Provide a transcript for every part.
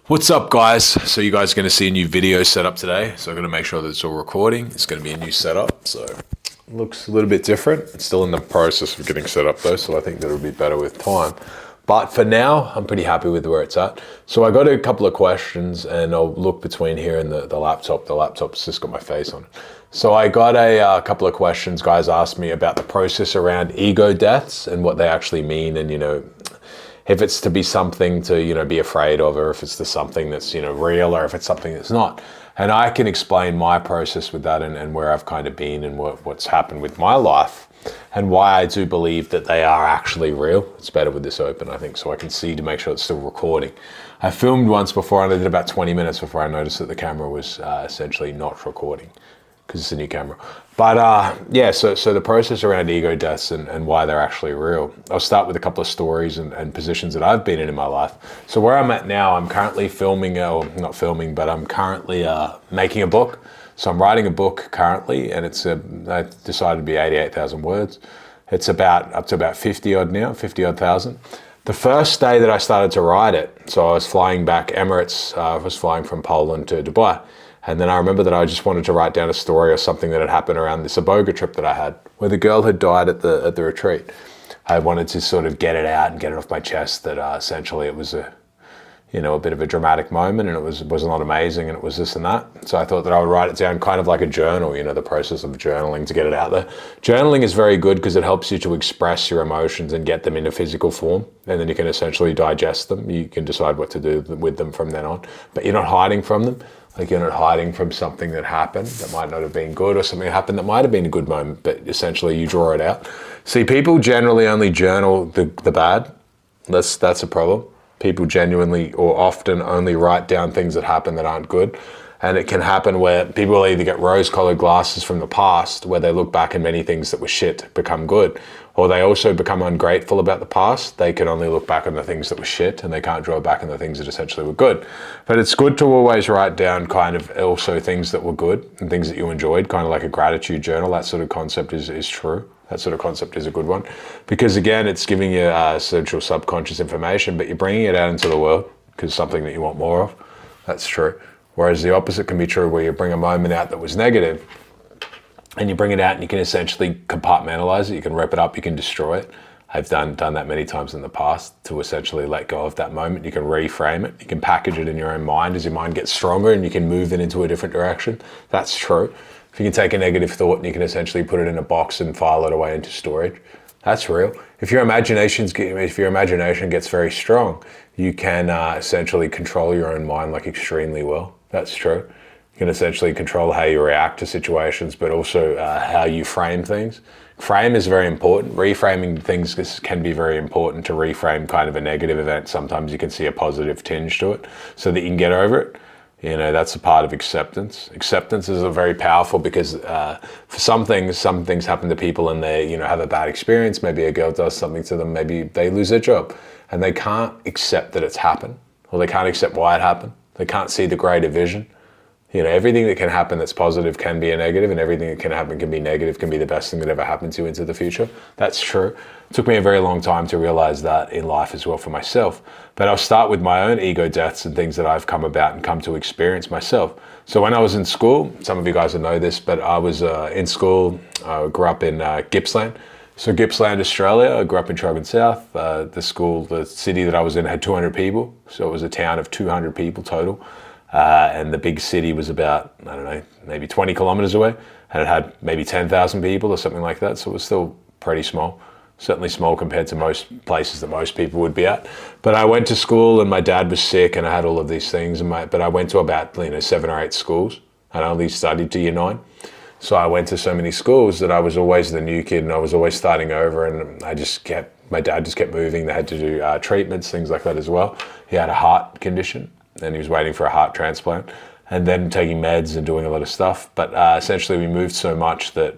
What's up, guys? So you guys are going to see a new video setup today. So I'm going to make sure that it's all recording. It's going to be a new setup. So it looks a little bit different. It's still in the process of getting set up though. So I think that it'll be better with time. But for now, I'm pretty happy with where it's at. So I got a couple of questions and I'll look between here and the laptop. The laptop's just got my face on it. So I got a couple of questions. Guys asked me about the process around ego deaths and what they actually mean, and if it's to be something to, be afraid of, or if it's to something that's, real, or if it's something that's not. And I can explain my process with that and where I've kind of been and what's happened with my life and why I do believe that they are actually real. It's better with this open, I think, so I can see to make sure it's still recording. I filmed once before and I did about 20 minutes before I noticed that the camera was essentially not recording, because it's a new camera. But yeah, so the process around ego deaths and why they're actually real. I'll start with a couple of stories and positions that I've been in my life. So where I'm at now, I'm currently filming, or not filming, but I'm currently making a book. So I'm writing a book currently, and I decided to be 88,000 words. It's up to about 50 odd now, 50 odd thousand. The first day that I started to write it, so I was flying back Emirates, I was flying from Poland to Dubai. And then I remember that I just wanted to write down a story or something that had happened around this Iboga trip that I had, where the girl had died at the retreat. I wanted to sort of get it out and get it off my chest that essentially it was a bit of a dramatic moment, and it was not amazing, and it was this and that. So I thought that I would write it down kind of like a journal, the process of journaling to get it out there. Journaling is very good because it helps you to express your emotions and get them in a physical form, and then you can essentially digest them. You can decide what to do with them from then on, but you're not hiding from them. Like, you're not hiding from something that happened that might not have been good, or something that happened that might have been a good moment, but essentially you draw it out. See, people generally only journal the bad. That's a problem. People genuinely or often only write down things that happen that aren't good. And it can happen where people either get rose-colored glasses from the past, where they look back and many things that were shit become good, or they also become ungrateful about the past. They can only look back on the things that were shit, and they can't draw back on the things that essentially were good. But it's good to always write down kind of also things that were good and things that you enjoyed, kind of like a gratitude journal. That sort of concept is true. That sort of concept is a good one, because again, it's giving you essential subconscious information, but you're bringing it out into the world because it's something that you want more of. That's true. Whereas the opposite can be true, where you bring a moment out that was negative and you bring it out and you can essentially compartmentalize it. You can rip it up, you can destroy it. I've done that many times in the past to essentially let go of that moment. You can reframe it. You can package it in your own mind as your mind gets stronger, and you can move it into a different direction. That's true. If you can take a negative thought and you can essentially put it in a box and file it away into storage, that's real. If your imagination gets very strong, you can essentially control your own mind like extremely well. That's true. You can essentially control how you react to situations, but also how you frame things. Frame is very important. Reframing things can be very important to reframe kind of a negative event. Sometimes you can see a positive tinge to it so that you can get over it. That's a part of acceptance. Acceptance is very powerful because for some things happen to people and they, have a bad experience. Maybe a girl does something to them. Maybe they lose their job and they can't accept that it's happened, or they can't accept why it happened. They can't see the greater vision. Everything that can happen that's positive can be a negative, and everything that can happen can be negative, can be the best thing that ever happened to you into the future. That's true. It took me a very long time to realize that in life as well for myself. But I'll start with my own ego deaths and things that I've come about and come to experience myself. So when I was in school, some of you guys will know this, but I was in school, I grew up in Gippsland. So Gippsland, Australia. I grew up in Trogan South. The city that I was in had 200 people. So it was a town of 200 people total. And the big city was about, I don't know, maybe 20 kilometers away, and it had maybe 10,000 people or something like that. So it was still pretty small, certainly small compared to most places that most people would be at. But I went to school and my dad was sick and I had all of these things. But I went to about 7 or 8 schools, and I only studied to year 9. So I went to so many schools that I was always the new kid and I was always starting over, and my dad just kept moving. They had to do treatments, things like that as well. He had a heart condition, and he was waiting for a heart transplant, and then taking meds and doing a lot of stuff. But essentially we moved so much that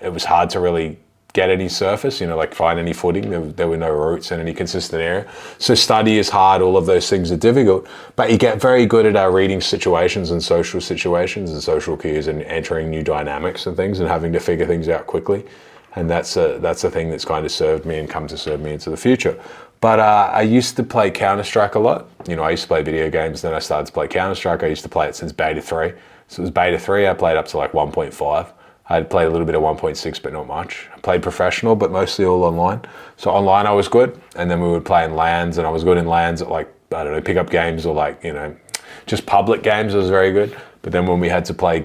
it was hard to really get any surface, find any footing. There were no roots in any consistent area. So study is hard, all of those things are difficult, but you get very good at reading situations and social cues and entering new dynamics and things and having to figure things out quickly. And that's a thing that's kind of served me and come to serve me into the future. But I used to play Counter-Strike a lot. You know, I used to play video games, then I started to play Counter-Strike. I used to play it since beta 3. So it was beta 3, I played up to like 1.5. I'd played a little bit of 1.6, but not much. I played professional, but mostly all online. So online I was good, and then we would play in LANs, and I was good in LANs at like, I don't know, pick-up games or like, you know, just public games. I was very good. But then when we had to play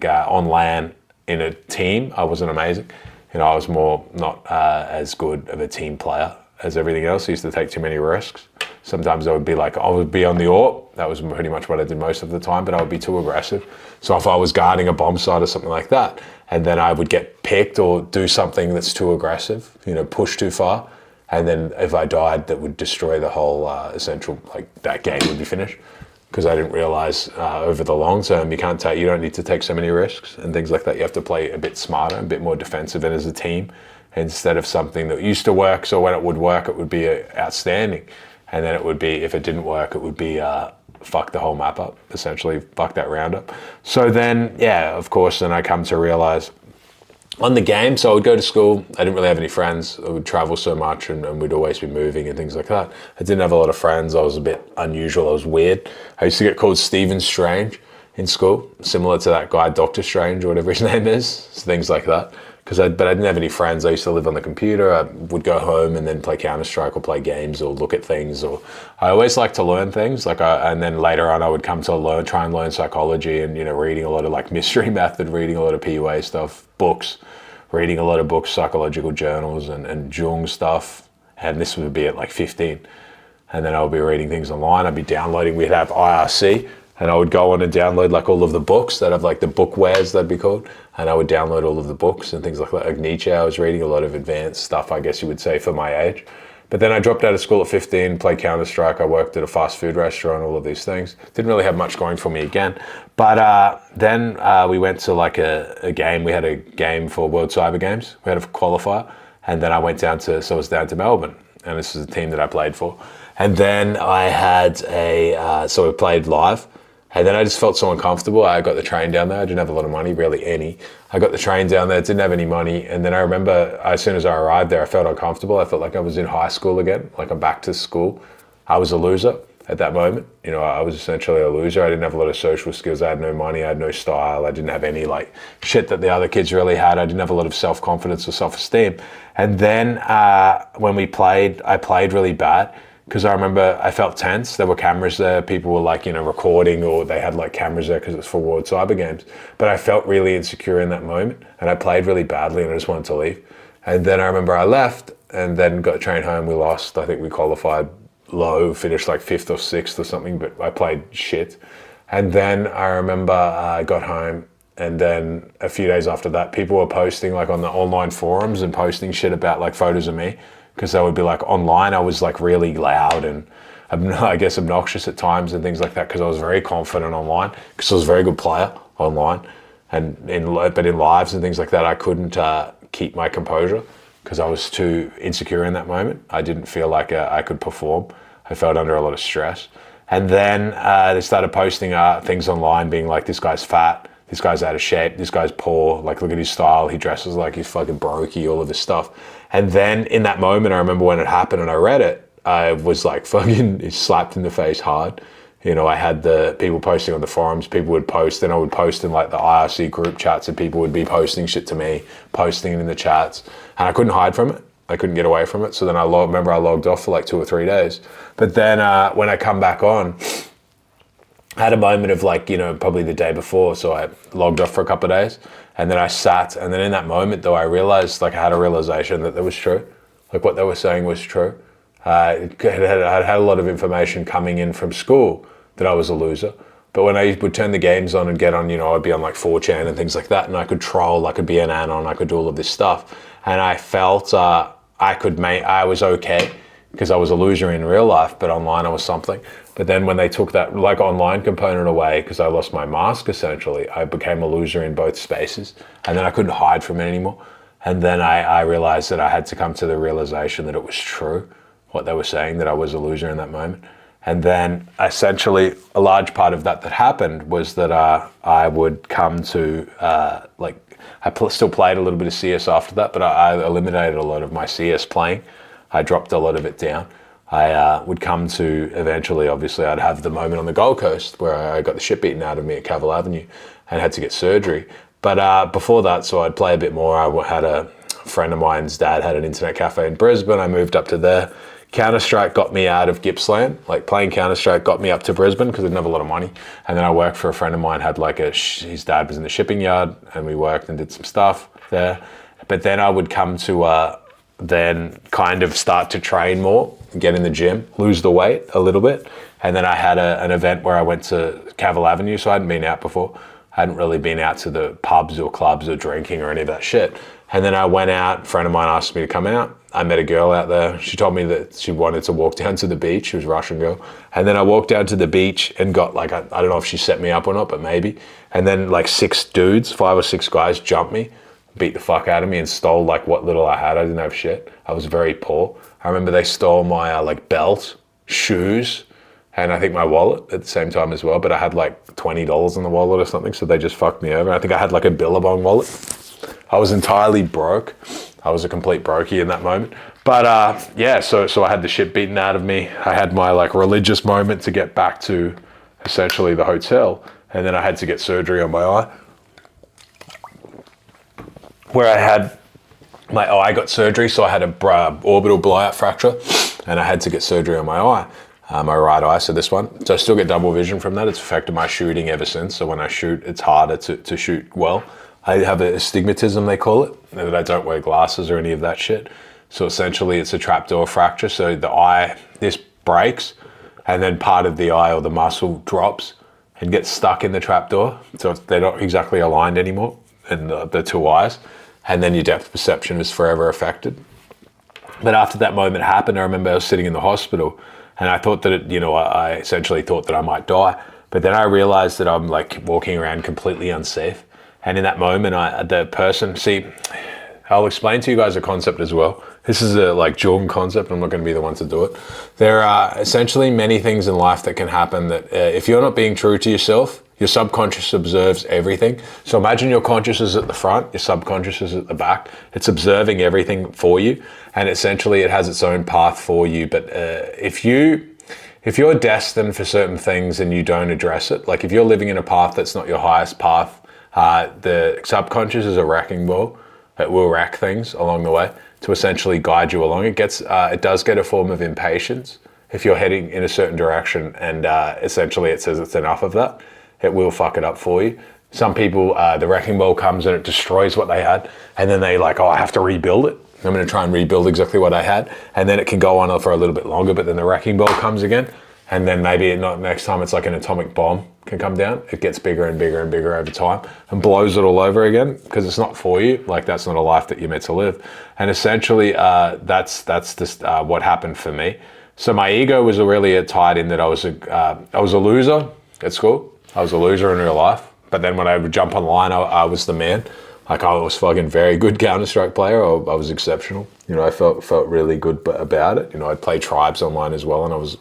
on LAN in a team, I wasn't amazing. You know, I was more not as good of a team player as everything else. I used to take too many risks. Sometimes I would be like, I would be on the AWP. That was pretty much what I did most of the time, but I would be too aggressive. So if I was guarding a bomb site or something like that, and then I would get picked or do something that's too aggressive, you know, push too far, and then if I died, that would destroy the whole essential, like that game would be finished. Because I didn't realize over the long term, you don't need to take so many risks and things like that. You have to play a bit smarter, a bit more defensive, and as a team, instead of something that used to work. So when it would work, it would be outstanding. And then it would be, if it didn't work, it would be fuck the whole map up, essentially, fuck that round up. So then, yeah, of course, then I come to realize on the game, so I would go to school, I didn't really have any friends, I would travel so much and we'd always be moving and things like that. I didn't have a lot of friends, I was a bit unusual, I was weird. I used to get called Stephen Strange in school, similar to that guy, Dr. Strange or whatever his name is, so things like that. But I didn't have any friends. I used to live on the computer. I would go home and then play Counter-Strike or play games or look at things. Or I always liked to learn things. And then later on, I would come to try and learn psychology and, you know, reading a lot of like mystery method, reading a lot of PUA stuff, books, reading a lot of books, psychological journals and Jung stuff. And this would be at like 15. And then I would be reading things online. I'd be downloading. We'd have IRC. And I would go on and download like all of the books that have like the bookwares, that'd be called. And I would download all of the books and things like that. Like Nietzsche, I was reading a lot of advanced stuff, I guess you would say, for my age. But then I dropped out of school at 15, played Counter-Strike. I worked at a fast food restaurant, all of these things. Didn't really have much going for me again. But then we went to like a game. We had a game for World Cyber Games. We had a qualifier. And then I went down to Melbourne. And this is a team that I played for. And then I had so we played live. And then I just felt so uncomfortable. I got the train down there. I didn't have a lot of money, barely any. I got the train down there, didn't have any money. And then I remember as soon as I arrived there, I felt uncomfortable. I felt like I was in high school again, like I'm back to school. I was a loser at that moment. You know, I was essentially a loser. I didn't have a lot of social skills. I had no money. I had no style. I didn't have any like shit that the other kids really had. I didn't have a lot of self-confidence or self-esteem. And then when we played, I played really bad. Because I remember I felt tense. There were cameras there. People were like, you know, recording, or they had like cameras there because it was for World Cyber Games. But I felt really insecure in that moment, and I played really badly, and I just wanted to leave. And then I remember I left, and then got trained home. We lost. I think we qualified low, finished like 5th or 6th or something. But I played shit. And then I remember I got home, and then a few days after that, people were posting like on the online forums and posting shit about like photos of me. Because they would be like online, I was like really loud and I guess obnoxious at times and things like that, because I was very confident online, because I was a very good player online. But in lives and things like that, I couldn't keep my composure because I was too insecure in that moment. I didn't feel like I could perform. I felt under a lot of stress. And then they started posting things online being like, this guy's fat, this guy's out of shape, this guy's poor, like look at his style, he dresses like he's fucking brokey, all of this stuff. And then in that moment, I remember when it happened and I read it, I was like fucking slapped in the face hard. You know, I had the people posting on the forums, people would post, and I would post in like the IRC group chats, and people would be posting shit to me, posting it in the chats, and I couldn't hide from it. I couldn't get away from it. So then I remember I logged off for like 2 or 3 days. But then when I come back on, I had a moment of like, you know, probably the day before. So I logged off for a couple of days, and then I sat. And then in that moment though, I realized, like I had a realization that was true. Like what they were saying was true. I had a lot of information coming in from school that I was a loser. But when I would turn the games on and get on, you know, I'd be on like 4chan and things like that. And I could troll, I could be an anon, I could do all of this stuff. And I felt I was okay because I was a loser in real life, but online I was something. But then when they took that like online component away, because I lost my mask essentially, I became a loser in both spaces, and then I couldn't hide from it anymore. And then I realized that I had to come to the realization that it was true, what they were saying, that I was a loser in that moment. And then essentially a large part of that happened was that I would come to still played a little bit of CS after that, but I eliminated a lot of my CS playing. I dropped a lot of it down. I would come to eventually, obviously, I'd have the moment on the Gold Coast where I got the shit beaten out of me at Cavill Avenue and had to get surgery. But before that, so I'd play a bit more. I had a friend of mine's dad had an internet cafe in Brisbane. I moved up to there. Counter-Strike got me out of Gippsland. Like playing Counter-Strike got me up to Brisbane because I didn't have a lot of money. And then I worked for a friend of mine, had like his dad was in the shipping yard, and we worked and did some stuff there. But then I would come to then kind of start to train more, get in the gym, lose the weight a little bit. And then I had an event where I went to Cavill Avenue, so I hadn't been out before. I hadn't really been out to the pubs or clubs or drinking or any of that shit. And then I went out, a friend of mine asked me to come out. I met a girl out there. She told me that she wanted to walk down to the beach. She was a Russian girl. And then I walked down to the beach and got like, I don't know if she set me up or not, but maybe. And then like 6 dudes, 5 or 6 guys jumped me, beat the fuck out of me and stole like what little I had. I didn't have shit. I was very poor. I remember they stole my like belt, shoes, and I think my wallet at the same time as well. But I had like $20 in the wallet or something, so they just fucked me over. I think I had like a Billabong wallet. I was entirely broke. I was a complete brokey in that moment. But yeah, so I had the shit beaten out of me. I had my like religious moment to get back to essentially the hotel. And then I had to get surgery on my eye. Where I had my eye got surgery, so I had a orbital blowout fracture, and I had to get surgery on my eye, my right eye, so this one. So I still get double vision from that. It's affected my shooting ever since. So when I shoot, it's harder to shoot well. I have a astigmatism, they call it, that I don't wear glasses or any of that shit. So essentially it's a trapdoor fracture. So the eye, this breaks, and then part of the eye or the muscle drops and gets stuck in the trapdoor. So they're not exactly aligned anymore in the 2 eyes. And then your depth perception is forever affected. But after that moment happened, I remember I was sitting in the hospital and I thought that, I essentially thought that I might die. But then I realized that I'm like walking around completely unsafe. And in that moment, I'll explain to you guys a concept as well. This is a like Jordan concept. I'm not going to be the one to do it. There are essentially many things in life that can happen that if you're not being true to yourself, your subconscious observes everything. So imagine your conscious is at the front, your subconscious is at the back. It's observing everything for you. And essentially it has its own path for you. But if you're destined for certain things and you don't address it, like if you're living in a path that's not your highest path, the subconscious is a wrecking ball. It will wreck things along the way to essentially guide you along. It does get a form of impatience if you're heading in a certain direction, and essentially it says it's enough of that. It will fuck it up for you. Some people, the wrecking ball comes and it destroys what they had, and then they like, I have to rebuild it. I'm going to try and rebuild exactly what I had, and then it can go on for a little bit longer, but then the wrecking ball comes again, and then maybe next time it's like an atomic bomb can come down. It gets bigger and bigger and bigger over time and blows it all over again because it's not for you. Like that's not a life that you're meant to live. And essentially, that's just what happened for me. So my ego was really tied in that I was a loser at school. I was a loser in real life. But then when I would jump online, I was the man. Like I was fucking very good Counter-Strike player. I was exceptional. I felt really good about it. I'd play tribes online as well, and I was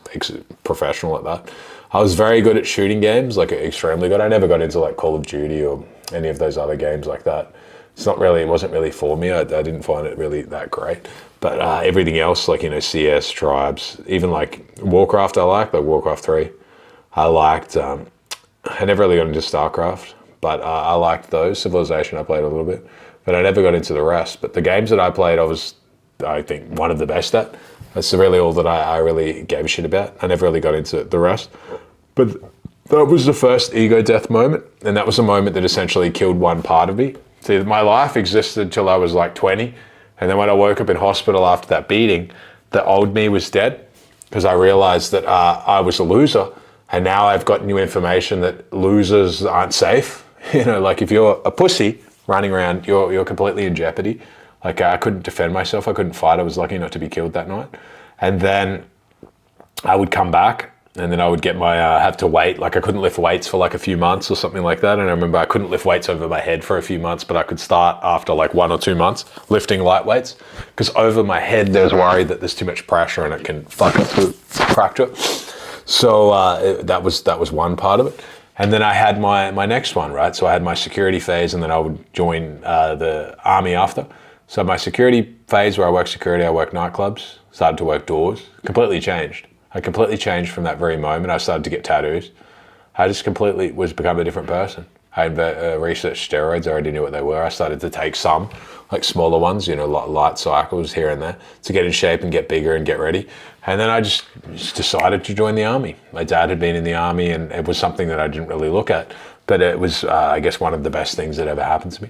professional at that. I was very good at shooting games, like extremely good. I never got into like Call of Duty or any of those other games like that. It wasn't really for me. I didn't find it really that great. But everything else, like, CS, tribes, even like Warcraft I liked, like Warcraft 3. I liked, I never really got into StarCraft, but I liked those. Civilization I played a little bit, but I never got into the rest. But the games that I played, I think, one of the best at. That's really all that I really gave a shit about. I never really got into the rest. But that was the first ego death moment. And that was a moment that essentially killed one part of me. See, my life existed till I was like 20. And then when I woke up in hospital after that beating, the old me was dead because I realized that I was a loser. And now I've got new information that losers aren't safe. Like if you're a pussy running around, you're completely in jeopardy. Like I couldn't defend myself. I couldn't fight. I was lucky not to be killed that night. And then I would come back and then I would get have to wait. Like I couldn't lift weights for like a few months or something like that. And I remember I couldn't lift weights over my head for a few months, but I could start after like 1 or 2 months lifting light weights because over my head, there's worried that there's too much pressure and it can fuck up the fracture. So that was one part of it. And then I had my next one, right? So I had my security phase and then I would join the army after. So my security phase where I worked security, I worked nightclubs, started to work doors, completely changed. I completely changed from that very moment. I started to get tattoos. I just completely was become a different person. I researched steroids. I already knew what they were. I started to take some, like smaller ones, light cycles here and there to get in shape and get bigger and get ready. And then I just decided to join the army. My dad had been in the army, and it was something that I didn't really look at, but it was, I guess, one of the best things that ever happened to me.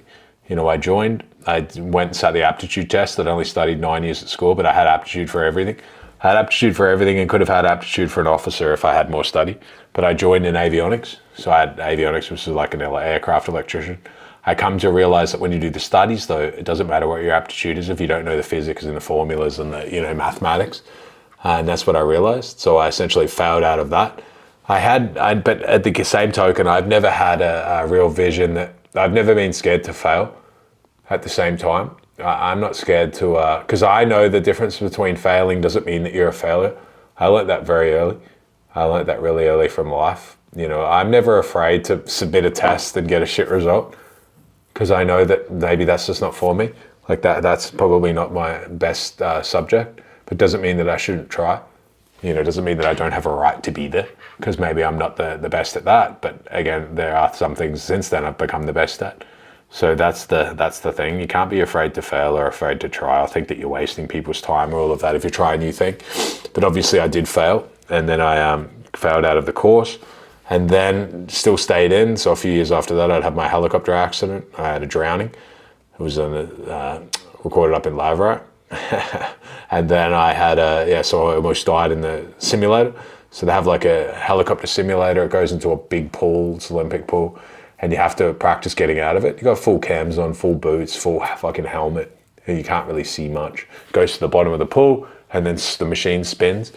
I joined, I went and sat the aptitude test. I'd only studied 9 years at school, but I had aptitude for everything. I had aptitude for everything and could have had aptitude for an officer if I had more study. But I joined in avionics. So I had avionics, which is like an aircraft electrician. I come to realize that when you do the studies, though, it doesn't matter what your aptitude is if you don't know the physics and the formulas and the mathematics. And that's what I realized. So I essentially failed out of that. But at the same token, I've never had a real vision that I've never been scared to fail at the same time. I'm not scared to, because I know the difference between failing doesn't mean that you're a failure. I learned that very early. I learned that really early from life. I'm never afraid to submit a test and get a shit result because I know that maybe that's just not for me. Like that's probably not my best subject, but doesn't mean that I shouldn't try. Doesn't mean that I don't have a right to be there because maybe I'm not the best at that. But again, there are some things since then I've become the best at. So that's the thing. You can't be afraid to fail or afraid to try. I think that you're wasting people's time or all of that if you try a new thing. But obviously I did fail, and then I failed out of the course, and then still stayed in. So a few years after that, I'd had my helicopter accident. I had a drowning. It was recorded up in Lavrat. And then I had so I almost died in the simulator. So they have like a helicopter simulator. It goes into a big pool, it's an Olympic pool, and you have to practice getting out of it. You got full cams on, full boots, full fucking helmet, and you can't really see much. It goes to the bottom of the pool, and then the machine spins.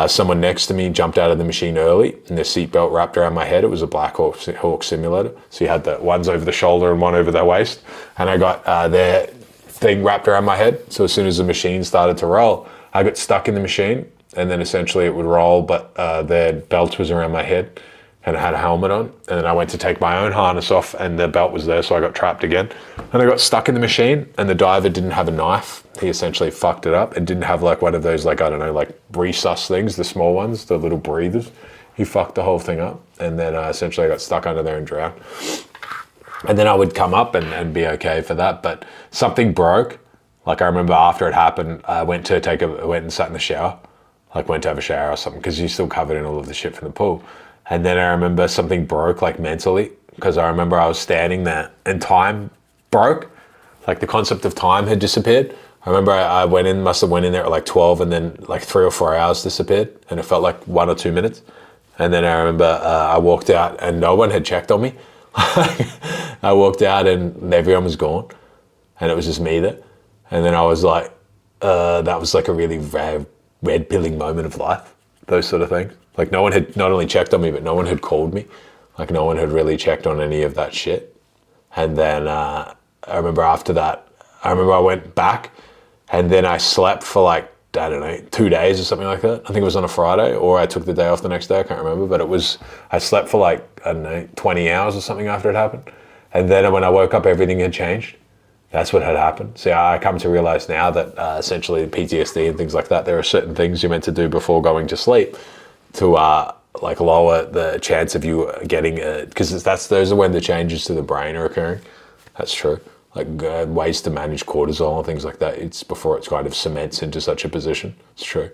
Someone next to me jumped out of the machine early, and their seatbelt wrapped around my head. It was a Black Hawk simulator. So you had the ones over the shoulder and one over the waist, and I got their thing wrapped around my head. So as soon as the machine started to roll, I got stuck in the machine, and then essentially it would roll, but their belt was around my head, and I had a helmet on, and then I went to take my own harness off, and the belt was there, so I got trapped again. And I got stuck in the machine, and the diver didn't have a knife. He essentially fucked it up. It didn't have like one of those, like, I don't know, like resus things, the small ones, the little breathers. He fucked the whole thing up, and then essentially I got stuck under there and drowned. And then I would come up and be okay for that, but something broke. Like I remember after it happened, I went and sat in the shower, like went to have a shower or something, because you're still covered in all of the shit from the pool. And then I remember something broke, like mentally, because I remember I was standing there and time broke, like the concept of time had disappeared. I remember I must have went in there at like 12, and then like 3 or 4 hours disappeared, and it felt like 1 or 2 minutes. And then I remember I walked out and no one had checked on me. I walked out and everyone was gone, and it was just me there. And then I was like, that was like a really red pilling moment of life, those sort of things. Like no one had not only checked on me, but no one had called me. Like no one had really checked on any of that shit. And then I remember after that, I went back, and then I slept for like, I don't know, 2 days or something like that. I think it was on a Friday, or I took the day off the next day, I can't remember. But I slept for like, I don't know, 20 hours or something after it happened. And then when I woke up, everything had changed. That's what had happened. See, I come to realize now that essentially PTSD and things like that, there are certain things you're meant to do before going to sleep to like lower the chance of you getting, because those are when the changes to the brain are occurring. That's true. Like ways to manage cortisol and things like that. It's before it kind of cements into such a position. It's true.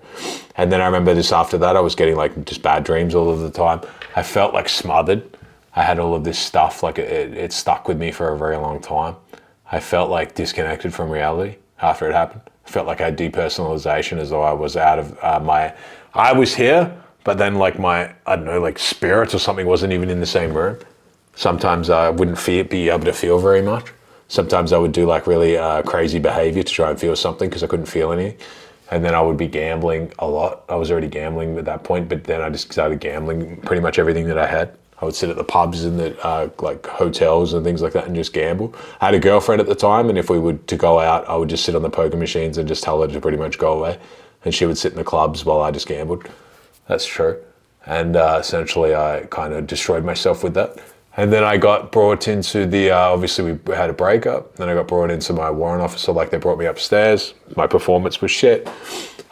And then I remember just after that, I was getting like just bad dreams all of the time. I felt like smothered. I had all of this stuff, like it stuck with me for a very long time. I felt like disconnected from reality after it happened. I felt like I had depersonalization, as though I was out of I was here, but then like I don't know, like spirits or something wasn't even in the same room. Sometimes I wouldn't be able to feel very much. Sometimes I would do like really crazy behavior to try and feel something because I couldn't feel anything. And then I would be gambling a lot. I was already gambling at that point, but then I just started gambling pretty much everything that I had. I would sit at the pubs and the like hotels and things like that and just gamble. I had a girlfriend at the time, and if we were to go out, I would just sit on the poker machines and just tell her to pretty much go away. And she would sit in the clubs while I just gambled. That's true. And essentially I kind of destroyed myself with that. And then I got brought into the, obviously we had a breakup. Then I got brought into my warrant officer, like they brought me upstairs. My performance was shit.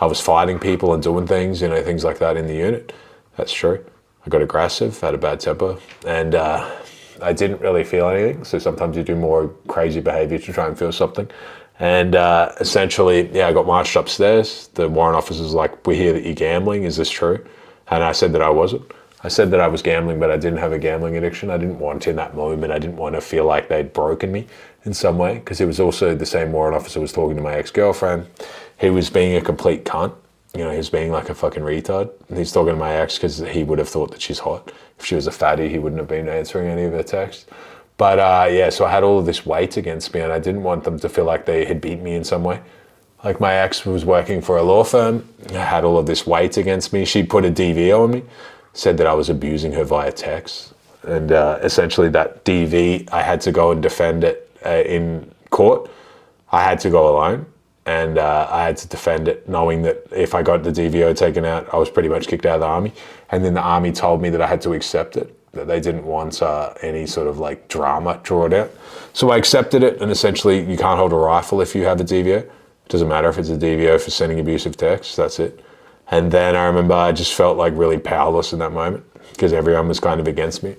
I was fighting people and doing things, you know, things like that in the unit. That's true. I got aggressive, had a bad temper, and I didn't really feel anything. So sometimes you do more crazy behavior to try and feel something. And essentially, yeah, I got marched upstairs. The warrant officer's like, we hear that you're gambling. Is this true? And I said that I wasn't. I said that I was gambling, but I didn't have a gambling addiction. I didn't want to in that moment. I didn't want to feel like they'd broken me in some way, because it was also the same warrant officer was talking to my ex-girlfriend. He was being a complete cunt. You know, he was being like a fucking retard. And he's talking to my ex because he would have thought that she's hot. If she was a fatty, he wouldn't have been answering any of her texts. But yeah, so I had all of this weight against me, and I didn't want them to feel like they had beat me in some way. Like my ex was working for a law firm. I had all of this weight against me. She put a DV on me, said that I was abusing her via text. And essentially that DV, I had to go and defend it in court. I had to go alone, and I had to defend it knowing that if I got the DVO taken out, I was pretty much kicked out of the army. And then the army told me that I had to accept it, that they didn't want any sort of like drama drawn out. So I accepted it, and essentially you can't hold a rifle if you have a DVO. It doesn't matter if it's a DVO for sending abusive texts, that's it. And then I remember I just felt like really powerless in that moment because everyone was kind of against me.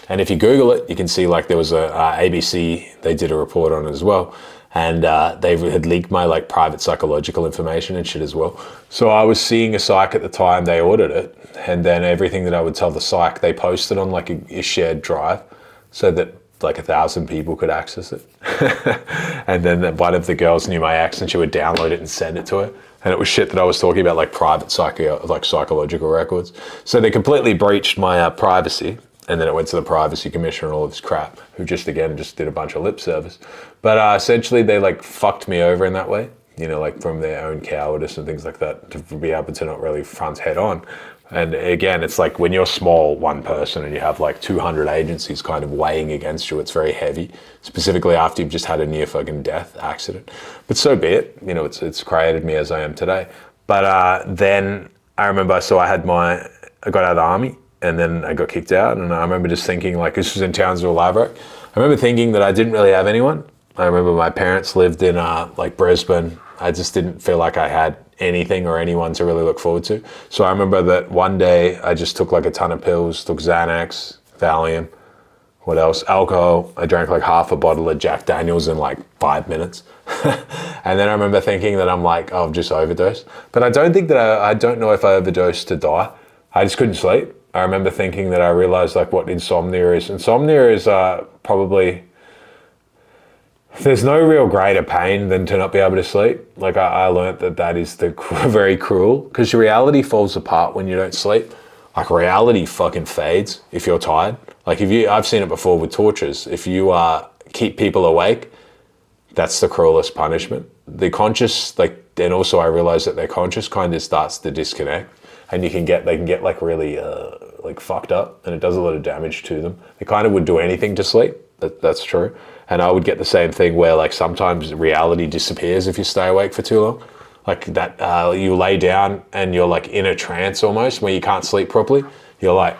And if you Google it, you can see like there was a ABC, they did a report on it as well. And they had leaked my like private psychological information and shit as well. So I was seeing a psych at the time, they ordered it. And then everything that I would tell the psych, they posted on like a shared drive so that like 1,000 people could access it. And then one of the girls knew my ex, and she would download it and send it to her. And it was shit that I was talking about, like private psychological records. So they completely breached my privacy. And then it went to the privacy commissioner and all of this crap, who just did a bunch of lip service. But essentially they like fucked me over in that way, you know, like from their own cowardice and things like that, to be able to not really front head on. And again, it's like when you're small, one person, and you have like 200 agencies kind of weighing against you, it's very heavy, specifically after you've just had a near fucking death accident. But so be it, you know, it's created me as I am today. But then I remember, so I got out of the army, and then I got kicked out, and I remember just thinking, like, this was in Townsville, Laverack. I remember thinking that I didn't really have anyone. I remember my parents lived in like Brisbane. I just didn't feel like I had anything or anyone to really look forward to. So I remember that one day I just took like a ton of pills, took Xanax, Valium, what else? Alcohol. I drank like half a bottle of Jack Daniels in like 5 minutes. And then I remember thinking that I'm like, oh, I've just overdosed. But I don't think that I don't know if I overdosed to die. I just couldn't sleep. I remember thinking that I realized like what insomnia is. Insomnia is probably, there's no real greater pain than to not be able to sleep. Like I learned that is very cruel, because your reality falls apart when you don't sleep. Like reality fucking fades if you're tired. Like I've seen it before with tortures. If you keep people awake, that's the cruelest punishment. The conscious, and also I realized that their conscious kind of starts to disconnect. And they can get like really like fucked up, and it does a lot of damage to them. They kind of would do anything to sleep. That's true. And I would get the same thing where like sometimes reality disappears if you stay awake for too long. Like that you lay down and you're like in a trance almost where you can't sleep properly. You're like,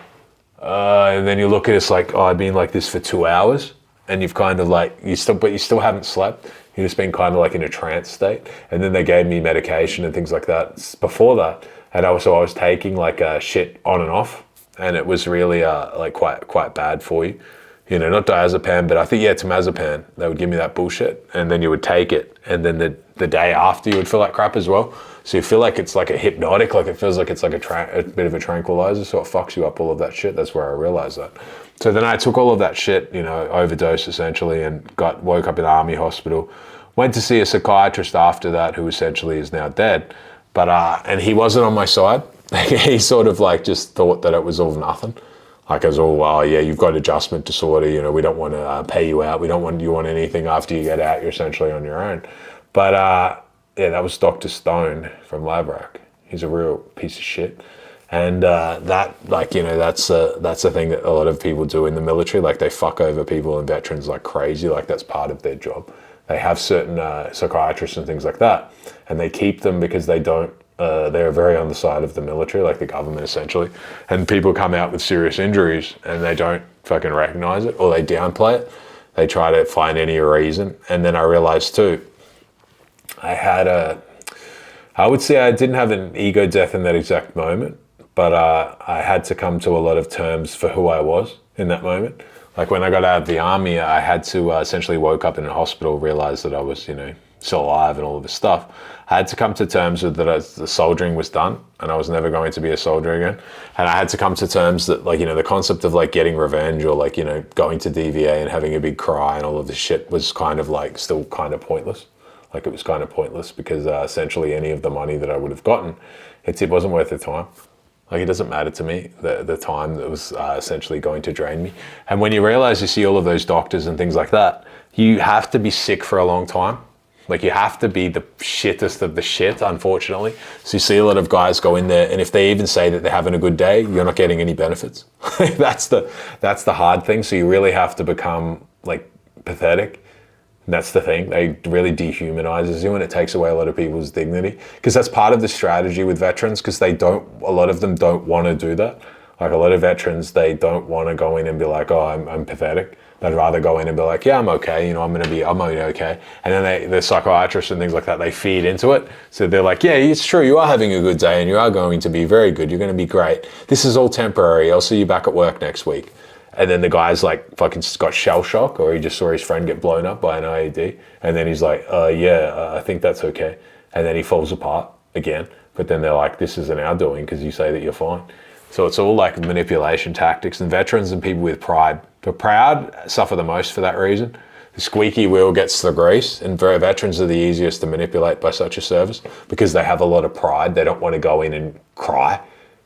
and then you look at it, it's like, oh, I've been like this for 2 hours, and you've kind of like, you still haven't slept. You've just been kind of like in a trance state. And then they gave me medication and things like that before that. And I was taking like shit on and off, and it was really like quite bad for you. You know, not diazepam, but I think, yeah, temazepam. They would give me that bullshit, and then you would take it, and then the day after you would feel like crap as well. So you feel like it's like a hypnotic, like it feels like it's like a bit of a tranquilizer, so it fucks you up, all of that shit. That's where I realized that. So then I took all of that shit, you know, overdose essentially, and woke up in the army hospital. Went to see a psychiatrist after that, who essentially is now dead. But, and he wasn't on my side. He sort of like just thought that it was all nothing. Like it was all, oh yeah, you've got adjustment disorder, you know, we don't want to pay you out. We don't want you on anything after you get out. You're essentially on your own. But yeah, that was Dr. Stone from Laverack. He's a real piece of shit. And that, like, you know, that's the thing that a lot of people do in the military. Like they fuck over people and veterans like crazy. Like that's part of their job. They have certain psychiatrists and things like that, and they keep them because they don't they're very on the side of the military, like the government essentially. And people come out with serious injuries and they don't fucking recognize it, or they downplay it. They try to find any reason. And then I realized too, I would say I didn't have an ego death in that exact moment, but I had to come to a lot of terms for who I was in that moment. Like when I got out of the army, I had to essentially woke up in a hospital, realized that I was, still alive and all of this stuff. I had to come to terms with that the soldiering was done and I was never going to be a soldier again. And I had to come to terms that the concept of like getting revenge or like, going to DVA and having a big cry and all of this shit was kind of like still kind of pointless. Like it was kind of pointless because essentially any of the money that I would have gotten, it wasn't worth the time. Like it doesn't matter to me, the time that was essentially going to drain me. And when you realize you see all of those doctors and things like that, you have to be sick for a long time. Like you have to be the shittest of the shit, unfortunately. So you see a lot of guys go in there and if they even say that they're having a good day, you're not getting any benefits. That's the hard thing. So you really have to become like pathetic. And that's the thing. They really dehumanizes you and it takes away a lot of people's dignity. Because that's part of the strategy with veterans because a lot of them don't want to do that. Like a lot of veterans, they don't want to go in and be like, oh, I'm pathetic. They'd rather go in and be like, yeah, I'm okay. I'm okay. And then the psychiatrists and things like that, they feed into it. So they're like, yeah, it's true. You are having a good day and you are going to be very good. You're going to be great. This is all temporary. I'll see you back at work next week. And then the guy's like fucking got shell shock or he just saw his friend get blown up by an IED. And then he's like, I think that's okay. And then he falls apart again. But then they're like, this isn't our doing because you say that you're fine. So it's all like manipulation tactics and veterans and people with pride. The proud suffer the most for that reason. The squeaky wheel gets the grease and veterans are the easiest to manipulate by such a service because they have a lot of pride. They don't want to go in and cry,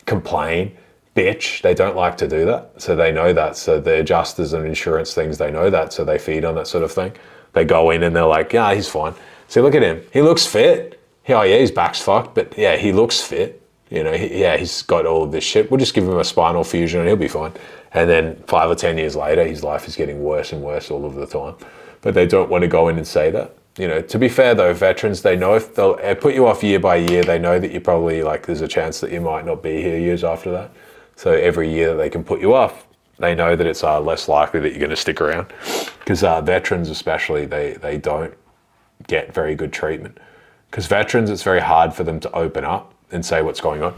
complain, bitch. They don't like to do that. So they know that. So the adjusters and insurance things, they know that. So they feed on that sort of thing. They go in and they're like, yeah, he's fine. See, look at him. He looks fit. Oh yeah, his back's fucked, but yeah, he looks fit. He's got all of this shit. We'll just give him a spinal fusion and he'll be fine. And then 5 or 10 years later, his life is getting worse and worse all of the time. But they don't want to go in and say that. To be fair though, veterans, they know if they'll put you off year by year, they know that you probably there's a chance that you might not be here years after that. So every year that they can put you off, they know that it's less likely that you're going to stick around. Because veterans especially, they don't get very good treatment. Because veterans, it's very hard for them to open up and say what's going on.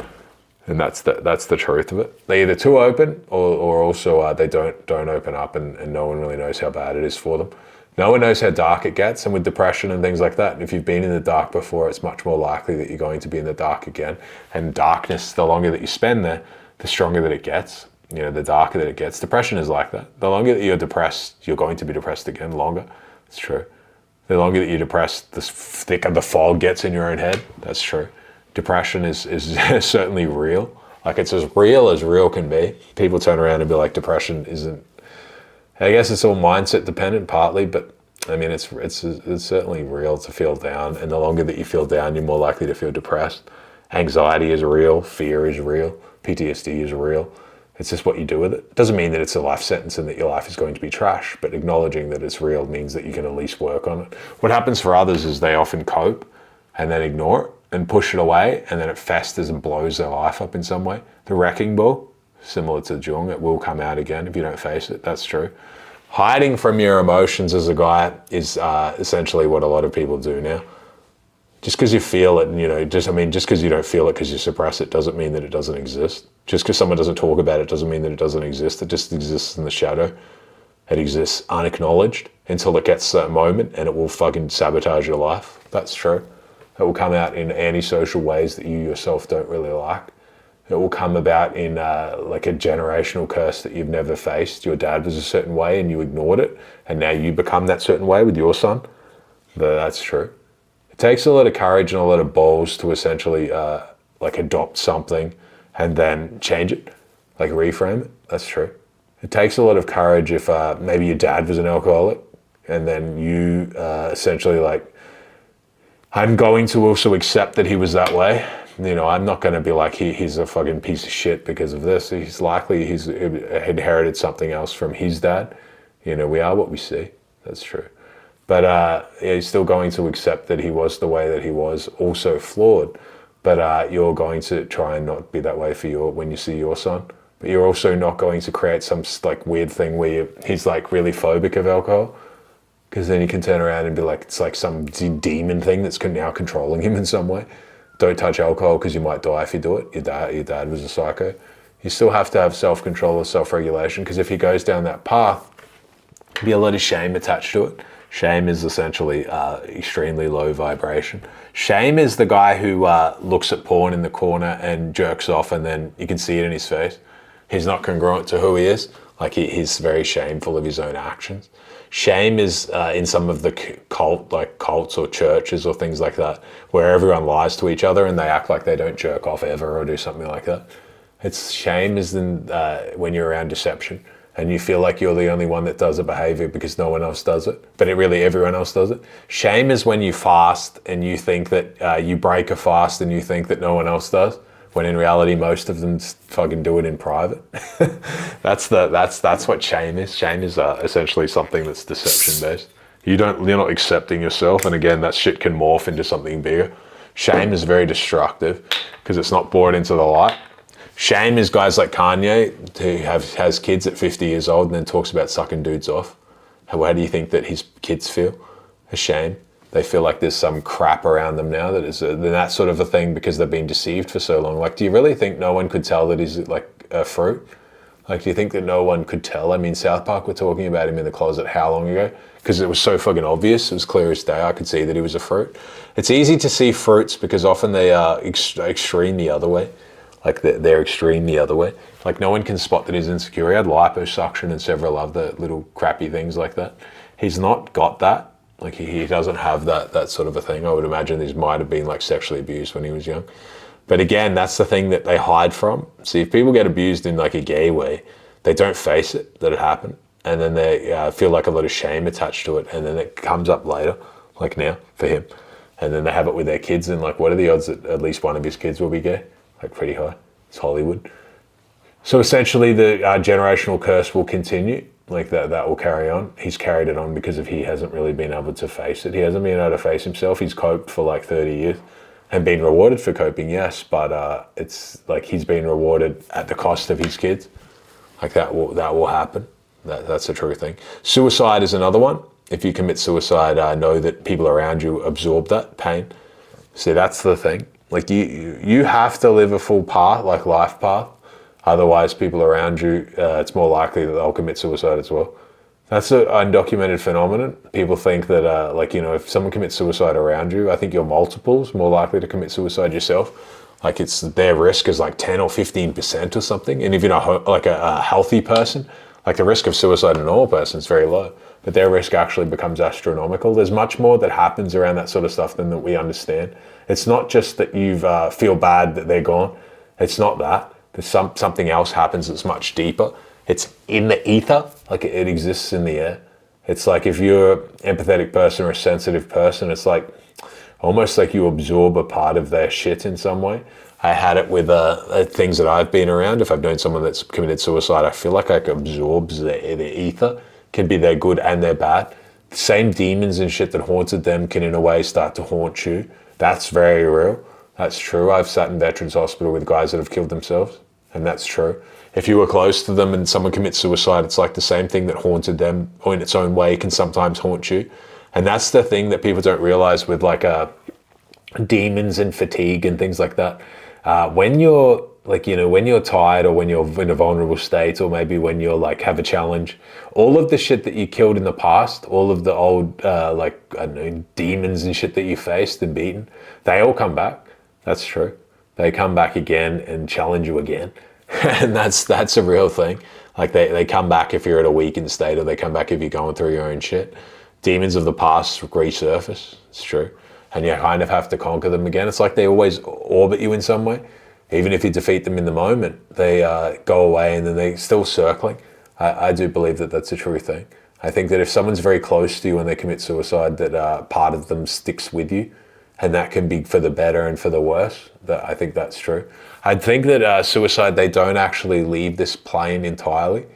And that's the truth of it. They're either too open or also they don't open up and no one really knows how bad it is for them. No one knows how dark it gets, and with depression and things like that, if you've been in the dark before, it's much more likely that you're going to be in the dark again. And darkness, the longer that you spend there, the stronger that it gets, the darker that it gets. Depression is like that. The longer that you're depressed, you're going to be depressed again, longer. It's true. The longer that you're depressed, the thicker the fog gets in your own head. That's true. Depression is certainly real. Like it's as real can be. People turn around and be like, depression isn't, I guess it's all mindset dependent partly, but I mean, it's certainly real to feel down. And the longer that you feel down, you're more likely to feel depressed. Anxiety is real. Fear is real. PTSD is real. It's just what you do with it. It doesn't mean that it's a life sentence and that your life is going to be trash, but acknowledging that it's real means that you can at least work on it. What happens for others is they often cope and then ignore it and push it away, and then it festers and blows their life up in some way. The wrecking ball, similar to Jung, it will come out again if you don't face it. That's true. Hiding from your emotions as a guy is essentially what a lot of people do now. Just because you feel it, and just because you don't feel it because you suppress it doesn't mean that it doesn't exist. Just because someone doesn't talk about it doesn't mean that it doesn't exist. It just exists in the shadow. It exists unacknowledged until it gets to that moment and it will fucking sabotage your life. That's true. It will come out in antisocial ways that you yourself don't really like. It will come about in like a generational curse that you've never faced. Your dad was a certain way and you ignored it, and now you become that certain way with your son. That's true. It takes a lot of courage and a lot of balls to essentially like adopt something and then change it, like reframe it. That's true. It takes a lot of courage if maybe your dad was an alcoholic and then you essentially like, I'm going to also accept that he was that way. I'm not going to be like, he's a fucking piece of shit because of this. He's inherited something else from his dad. We are what we see. That's true. But he's still going to accept that he was the way that he was, also flawed. but you're going to try and not be that way for when you see your son. But you're also not going to create some like weird thing where he's like really phobic of alcohol, because then you can turn around and be like, it's like some demon thing that's now controlling him in some way. Don't touch alcohol because you might die if you do it. Your dad was a psycho. You still have to have self-control or self-regulation, because if he goes down that path, there'll be a lot of shame attached to it. Shame is essentially extremely low vibration. Shame is the guy who looks at porn in the corner and jerks off, and then you can see it in his face. He's not congruent to who he is. Like he's very shameful of his own actions. Shame is in some of the cults or churches or things like that, where everyone lies to each other and they act like they don't jerk off ever or do something like that. Shame is when you're around deception and you feel like you're the only one that does a behavior because no one else does it, but everyone else does it. Shame is when you fast and you think that you break a fast and you think that no one else does, when in reality most of them fucking do it in private. That's what shame is. Shame is essentially something that's deception based. You're not accepting yourself, and again, that shit can morph into something bigger. Shame is very destructive because it's not brought into the light. Shame is guys like Kanye who has kids at 50 years old and then talks about sucking dudes off. How do you think that his kids feel? Ashamed. They feel like there's some crap around them now that sort of a thing because they've been deceived for so long. Like, do you really think no one could tell that he's like a fruit? Like, do you think that no one could tell? I mean, South Park were talking about him in the closet how long ago? Because it was so fucking obvious. It was clear as day. I could see that he was a fruit. It's easy to see fruits because often they are extreme the other way. Like they're extreme the other way. Like no one can spot that he's insecure. He had liposuction and several other little crappy things like that. He's not got that. Like he doesn't have that sort of a thing. I would imagine he might have been like sexually abused when he was young. But again, that's the thing that they hide from. See, if people get abused in like a gay way, they don't face it, that it happened. And then they feel like a lot of shame attached to it. And then it comes up later, like now for him. And then they have it with their kids. And like, what are the odds that at least one of his kids will be gay? Like pretty high. It's Hollywood. So essentially the generational curse will continue. Like that will carry on. He's carried it on because he hasn't really been able to face it. He hasn't been able to face himself. He's coped for like 30 years and been rewarded for coping, yes, but it's like he's been rewarded at the cost of his kids. Like that will happen. That's a true thing. Suicide is another one. If you commit suicide, know that people around you absorb that pain. See, that's the thing. Like you have to live a full path, like life path. Otherwise, people around you, it's more likely that they'll commit suicide as well. That's an undocumented phenomenon. People think that, if someone commits suicide around you, I think you're multiples more likely to commit suicide yourself. Like it's their risk is like 10 or 15% or something. And if you're not like a healthy person, like the risk of suicide in a normal person is very low, but their risk actually becomes astronomical. There's much more that happens around that sort of stuff than that we understand. It's not just that you feel bad that they're gone. It's not that. There's something else happens that's much deeper. It's in the ether, like it exists in the air. It's like if you're an empathetic person or a sensitive person, it's like almost like you absorb a part of their shit in some way. I had it with things that I've been around. If I've known someone that's committed suicide, I feel like it absorbs their ether. Can be their good and their bad. The same demons and shit that haunted them can in a way start to haunt you. That's very real. That's true. I've sat in Veterans Hospital with guys that have killed themselves, and that's true. If you were close to them and someone commits suicide, it's like the same thing that haunted them or in its own way can sometimes haunt you. And that's the thing that people don't realize with like demons and fatigue and things like that. When you're when you're tired or when you're in a vulnerable state, or maybe when you're like have a challenge, all of the shit that you killed in the past, all of the old demons and shit that you faced and beaten, they all come back. That's true. They come back again and challenge you again. And that's a real thing. Like they come back if you're at a weakened state, or they come back if you're going through your own shit. Demons of the past resurface. It's true. And you kind of have to conquer them again. It's like they always orbit you in some way. Even if you defeat them in the moment, they go away and then they're still circling. I do believe that that's a true thing. I think that if someone's very close to you when they commit suicide, that part of them sticks with you, and that can be for the better and for the worse. I think that's true. I think that suicide, they don't actually leave this plane entirely.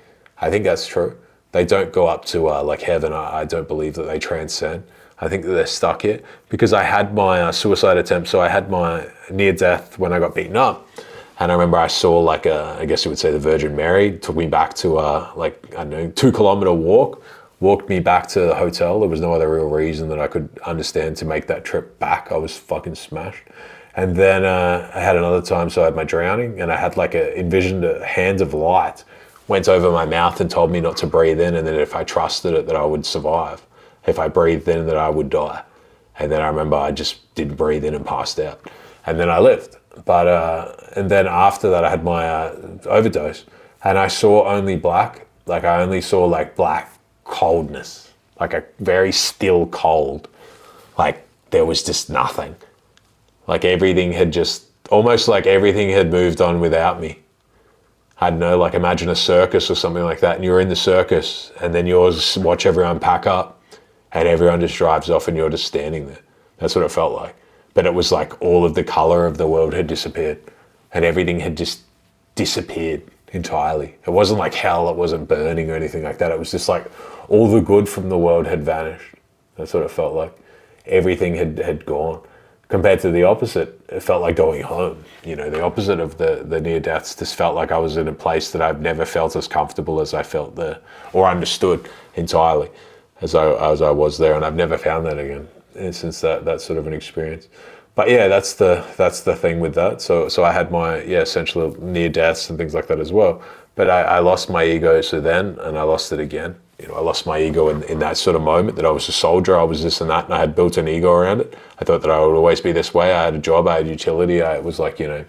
I think that's true. They don't go up to like heaven. I don't believe that they transcend. I think that they're stuck here because I had my suicide attempt. So I had my near death when I got beaten up. And I remember I saw like I guess you would say the Virgin Mary took me back to like, I don't know, 2 kilometer walked me back to the hotel. There was no other real reason that I could understand to make that trip back. I was fucking smashed. And then I had another time, so I had my drowning, and I had like envisioned a hand of light went over my mouth and told me not to breathe in, and that if I trusted it, that I would survive. If I breathed in, that I would die. And then I remember I just didn't breathe in and passed out. And then I lived. But and then after that, I had my overdose, and I saw only black. Like I only saw like black coldness, like a very still cold. Like there was just nothing. Like everything had just, almost like everything had moved on without me. I don't know, like imagine a circus or something like that, and you're in the circus, and then you just watch everyone pack up, and everyone just drives off, and you're just standing there. That's what it felt like. But it was like all of the color of the world had disappeared, and everything had just disappeared entirely. It wasn't like hell, it wasn't burning or anything like that. It was just like all the good from the world had vanished. That's what it felt like. Everything had gone. Compared to the opposite, it felt like going home. You know, the opposite of the near deaths just felt like I was in a place that I've never felt as comfortable as I felt there, or understood entirely as I was there, and I've never found that again since that sort of an experience. But yeah, that's the thing with that. So I had my essential near deaths and things like that as well. But I lost my ego then, and I lost it again. You know, I lost my ego in that sort of moment, that I was a soldier, I was this and that, and I had built an ego around it. I thought that I would always be this way. I had a job, I had utility. I was like, you know,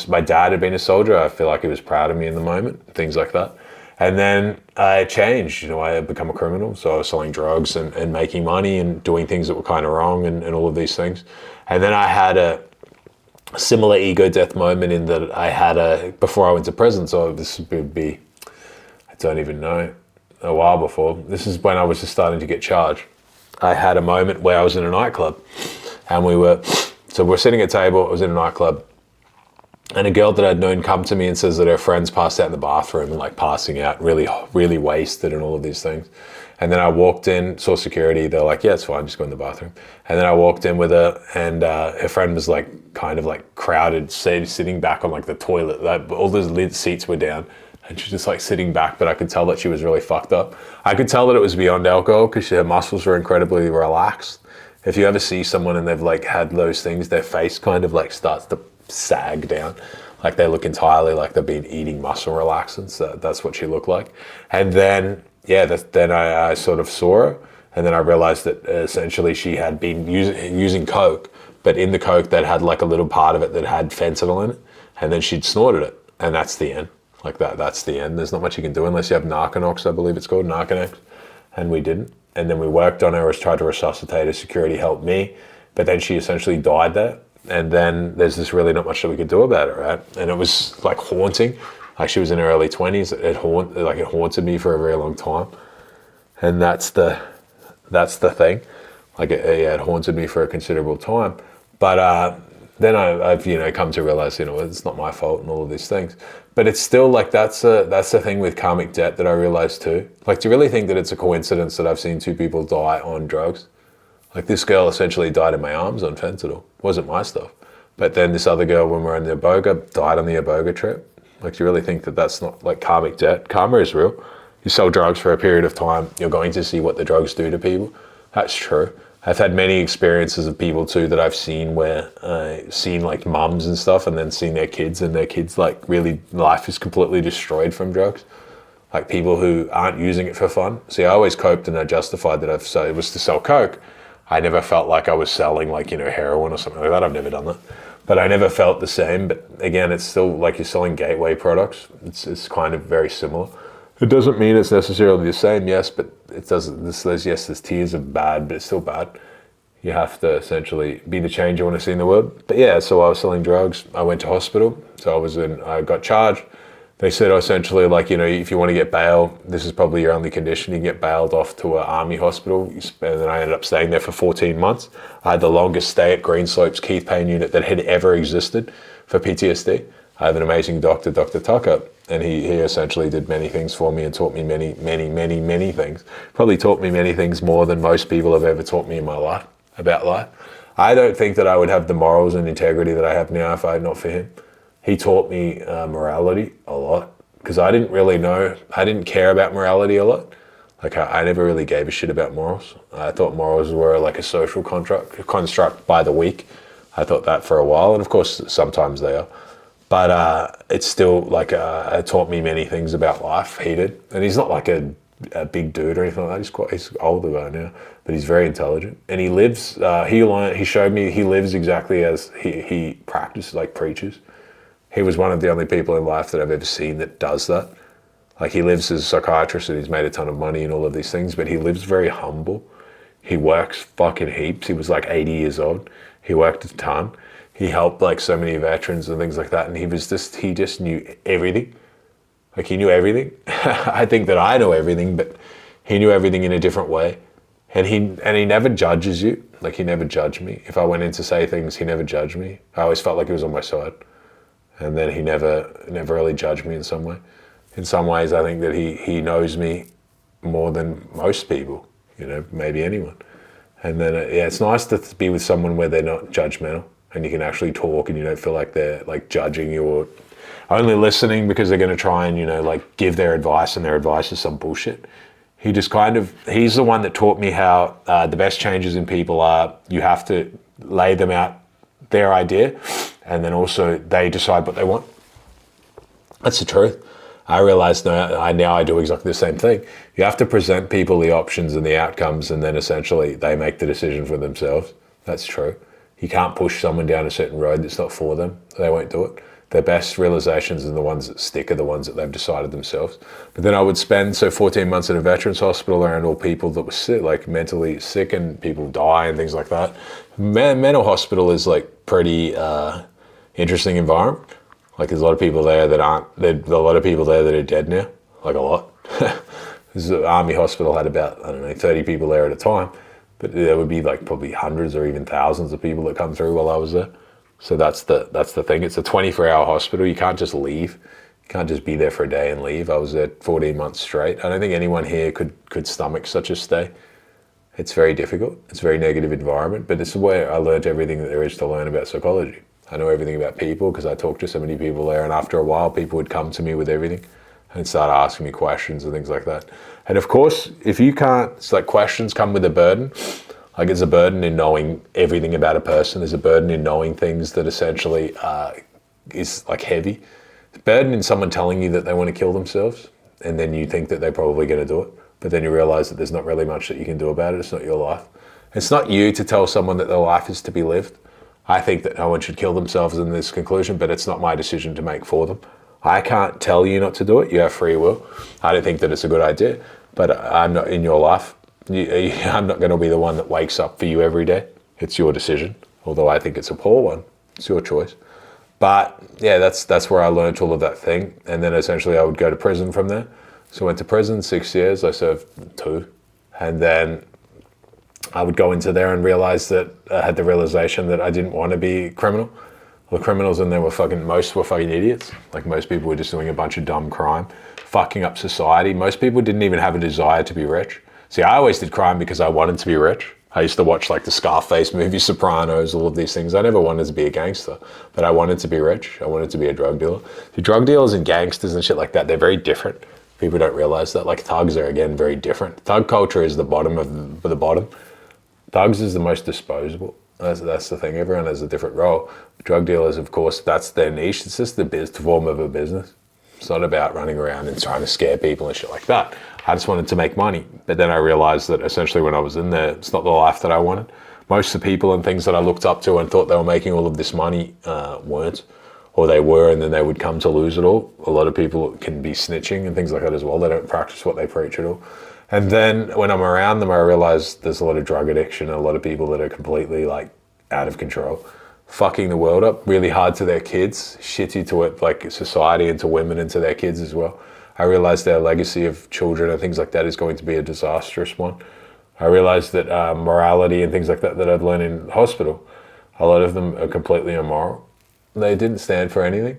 my dad had been a soldier. I feel like he was proud of me in the moment, things like that. And then I changed, you know, I had become a criminal. So I was selling drugs and making money and doing things that were kind of wrong and all of these things. And then I had a similar ego death moment in that I had before I went to prison. So this would be, I don't even know, a while before. This is when I was just starting to get charged. I had a moment where I was in a nightclub, and we're sitting at a table. I was in a nightclub, and a girl that I'd known come to me and says that her friends passed out in the bathroom and like passing out, really, really wasted and all of these things. And then I walked in, saw security. They're like, yeah, it's fine, just go in the bathroom. And then I walked in with her, and her friend was like kind of like crowded, sitting back on like the toilet. Like, all the seats were down. And she's just like sitting back, but I could tell that she was really fucked up. I could tell that it was beyond alcohol because her muscles were incredibly relaxed. If you ever see someone and they've like had those things, their face kind of like starts to sag down. Like they look entirely like they've been eating muscle relaxants. That's what she looked like. And then, then I sort of saw her, and then I realized that essentially she had been using coke, but in the coke that had like a little part of it that had fentanyl in it, and then she'd snorted it, and that's the end. Like that's the end. There's not much you can do unless you have Narconox, I believe it's called, Narconex. And we didn't. And then we worked on her, tried to resuscitate her, security helped me, but then she essentially died there. And then there's just really not much that we could do about it, right? And it was like haunting. Like she was in her early 20s. It haunted me for a very long time. And that's the thing. Like it haunted me for a considerable time. But then I've come to realize, it's not my fault and all of these things. But it's still like that's the thing with karmic debt that I realized too. Like, do you really think that it's a coincidence that I've seen 2 people die on drugs? Like this girl essentially died in my arms on fentanyl. It wasn't my stuff. But then this other girl, when we were in the Iboga, died on the Iboga trip. Like, do you really think that that's not like karmic debt? Karma is real. You sell drugs for a period of time, you're going to see what the drugs do to people. That's true. I've had many experiences of people too that I've seen where seen like mums and stuff, and then seen their kids, and their kids like really life is completely destroyed from drugs. Like people who aren't using it for fun. See, I always coped and I justified that it was to sell coke. I never felt like I was selling like, heroin or something like that. I've never done that. But I never felt the same. But again, it's still like you're selling gateway products. It's kind of very similar. It doesn't mean it's necessarily the same, yes, but it doesn't. There's tiers of bad, but it's still bad. You have to essentially be the change you want to see in the world. But yeah, so I was selling drugs. I went to hospital. So I got charged. They said essentially like, if you want to get bail, this is probably your only condition. You can get bailed off to an army hospital. And then I ended up staying there for 14 months. I had the longest stay at Greenslopes Keith Payne unit that had ever existed for PTSD. I have an amazing doctor, Dr. Tucker, and he essentially did many things for me and taught me many, many, many, many things. Probably taught me many things more than most people have ever taught me in my life, about life. I don't think that I would have the morals and integrity that I have now if I had not for him. He taught me morality a lot, because I didn't care about morality a lot. Like I never really gave a shit about morals. I thought morals were like a social construct by the week. I thought that for a while, and of course sometimes they are. But it's still like it taught me many things about life. He did, and he's not like a big dude or anything like that. He's older though now, but he's very intelligent, and he lives. He showed me he lives exactly as he practices, like preaches. He was one of the only people in life that I've ever seen that does that. Like he lives as a psychiatrist and he's made a ton of money and all of these things, but he lives very humble. He works fucking heaps. He was like 80 years old. He worked a ton. He helped like so many veterans and things like that. And he just knew everything. Like he knew everything. I think that I know everything, but he knew everything in a different way. And he never judges you. Like he never judged me. If I went in to say things, he never judged me. I always felt like he was on my side. And then he never really judged me in some way. In some ways, I think that he knows me more than most people, maybe anyone. And then, it's nice to be with someone where they're not judgmental and you can actually talk and you don't feel like they're like judging you or only listening because they're going to try and, like give their advice and their advice is some bullshit. He's the one that taught me how the best changes in people are you have to lay them out their idea and then also they decide what they want. That's the truth. I realize now I do exactly the same thing. You have to present people the options and the outcomes and then essentially they make the decision for themselves. That's true. You can't push someone down a certain road that's not for them. They won't do it. Their best realizations and the ones that stick are the ones that they've decided themselves. But then I would spend 14 months in a veterans hospital around all people that were sick, like mentally sick and people die and things like that. Mental hospital is like pretty interesting environment. Like there's a lot of people there that there's a lot of people there that are dead now, like a lot. The army hospital had about, 30 people there at a time, but there would be like probably hundreds or even thousands of people that come through while I was there. So that's the thing. It's a 24-hour hospital. You can't just leave. You can't just be there for a day and leave. I was there 14 months straight. I don't think anyone here could stomach such a stay. It's very difficult. It's a very negative environment, but it's where I learned everything that there is to learn about psychology. I know everything about people because I talked to so many people there, and after a while people would come to me with everything and start asking me questions and things like that. And of course, if you can't, it's like questions come with a burden. Like there's a burden in knowing everything about a person. There's a burden in knowing things that essentially is like heavy. It's a burden in someone telling you that they want to kill themselves and then you think that they're probably going to do it. But then you realize that there's not really much that you can do about it. It's not your life. It's not you to tell someone that their life is to be lived. I think that no one should kill themselves in this conclusion, but it's not my decision to make for them. I can't tell you not to do it. You have free will. I don't think that it's a good idea, but I'm not in your life. I'm not going to be the one that wakes up for you every day. It's your decision, although I think it's a poor one. It's your choice. But yeah, that's where I learned all of that thing. And then essentially I would go to prison from there. So I went to prison 6 years. I served 2. And then I would go into there and realize that I had the realization that I didn't want to be a criminal. Well, the criminals in there most were fucking idiots. Like most people were just doing a bunch of dumb crime, fucking up society. Most people didn't even have a desire to be rich. See, I always did crime because I wanted to be rich. I used to watch like the Scarface movie, Sopranos, all of these things. I never wanted to be a gangster, but I wanted to be rich. I wanted to be a drug dealer. The drug dealers and gangsters and shit like that, they're very different. People don't realize that. Like thugs are, again, very different. Thug culture is the bottom of the bottom. Thugs is the most disposable. That's the thing. Everyone has a different role. Drug dealers, of course, that's their niche. It's just the form of a business. It's not about running around and trying to scare people and shit like that. I just wanted to make money. But then I realized that essentially when I was in there, it's not the life that I wanted. Most of the people and things that I looked up to and thought they were making all of this money weren't. Or they were, and then they would come to lose it all. A lot of people can be snitching and things like that as well. They don't practice what they preach at all. And then when I'm around them, I realize there's a lot of drug addiction and a lot of people that are completely like out of control, fucking the world up, really hard to their kids, shitty to it, like society and to women and to their kids as well. I realized their legacy of children and things like that is going to be a disastrous one. I realized that morality and things like that I'd learned in hospital, a lot of them are completely immoral. They didn't stand for anything.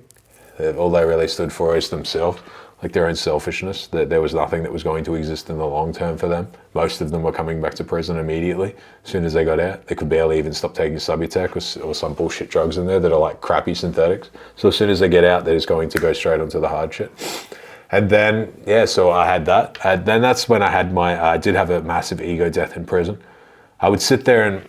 All they really stood for is themselves, like their own selfishness, that there was nothing that was going to exist in the long term for them. Most of them were coming back to prison immediately as soon as they got out. They could barely even stop taking Subutex or some bullshit drugs in there that are like crappy synthetics. So as soon as they get out, they're just going to go straight onto the hard shit. And then, yeah, so I had that. Then that's when I had I did have a massive ego death in prison. I would sit there and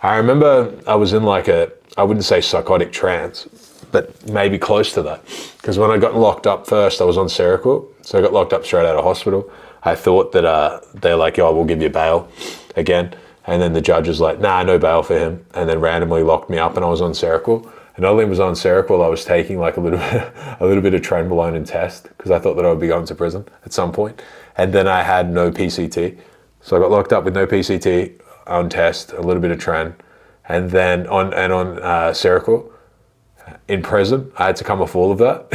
I remember I was in like I wouldn't say psychotic trance, but maybe close to that. Because when I got locked up first, I was on Seroquel. So I got locked up straight out of hospital. I thought that they're like, oh, we'll give you bail again. And then the judge was like, nah, no bail for him. And then randomly locked me up and I was on Seroquel. And not only was I on Seroquel, I was taking like a little bit of Trenbolone and test because I thought that I would be going to prison at some point. And then I had no PCT. So I got locked up with no PCT, on test, a little bit of Tren. And then on Seroquel. In prison, I had to come off all of that.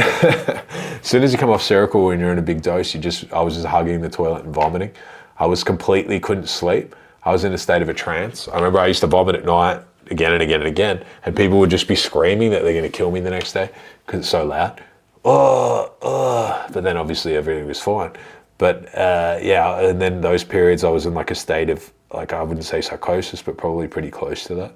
As soon as you come off Seroquel when you're in a big dose, I was just hugging the toilet and vomiting. I was couldn't sleep. I was in a state of a trance. I remember I used to vomit at night again and again and again, and people would just be screaming that they're going to kill me the next day because it's so loud. But then obviously everything was fine. But yeah, and then those periods I was in like a state of, like, I wouldn't say psychosis, but probably pretty close to that.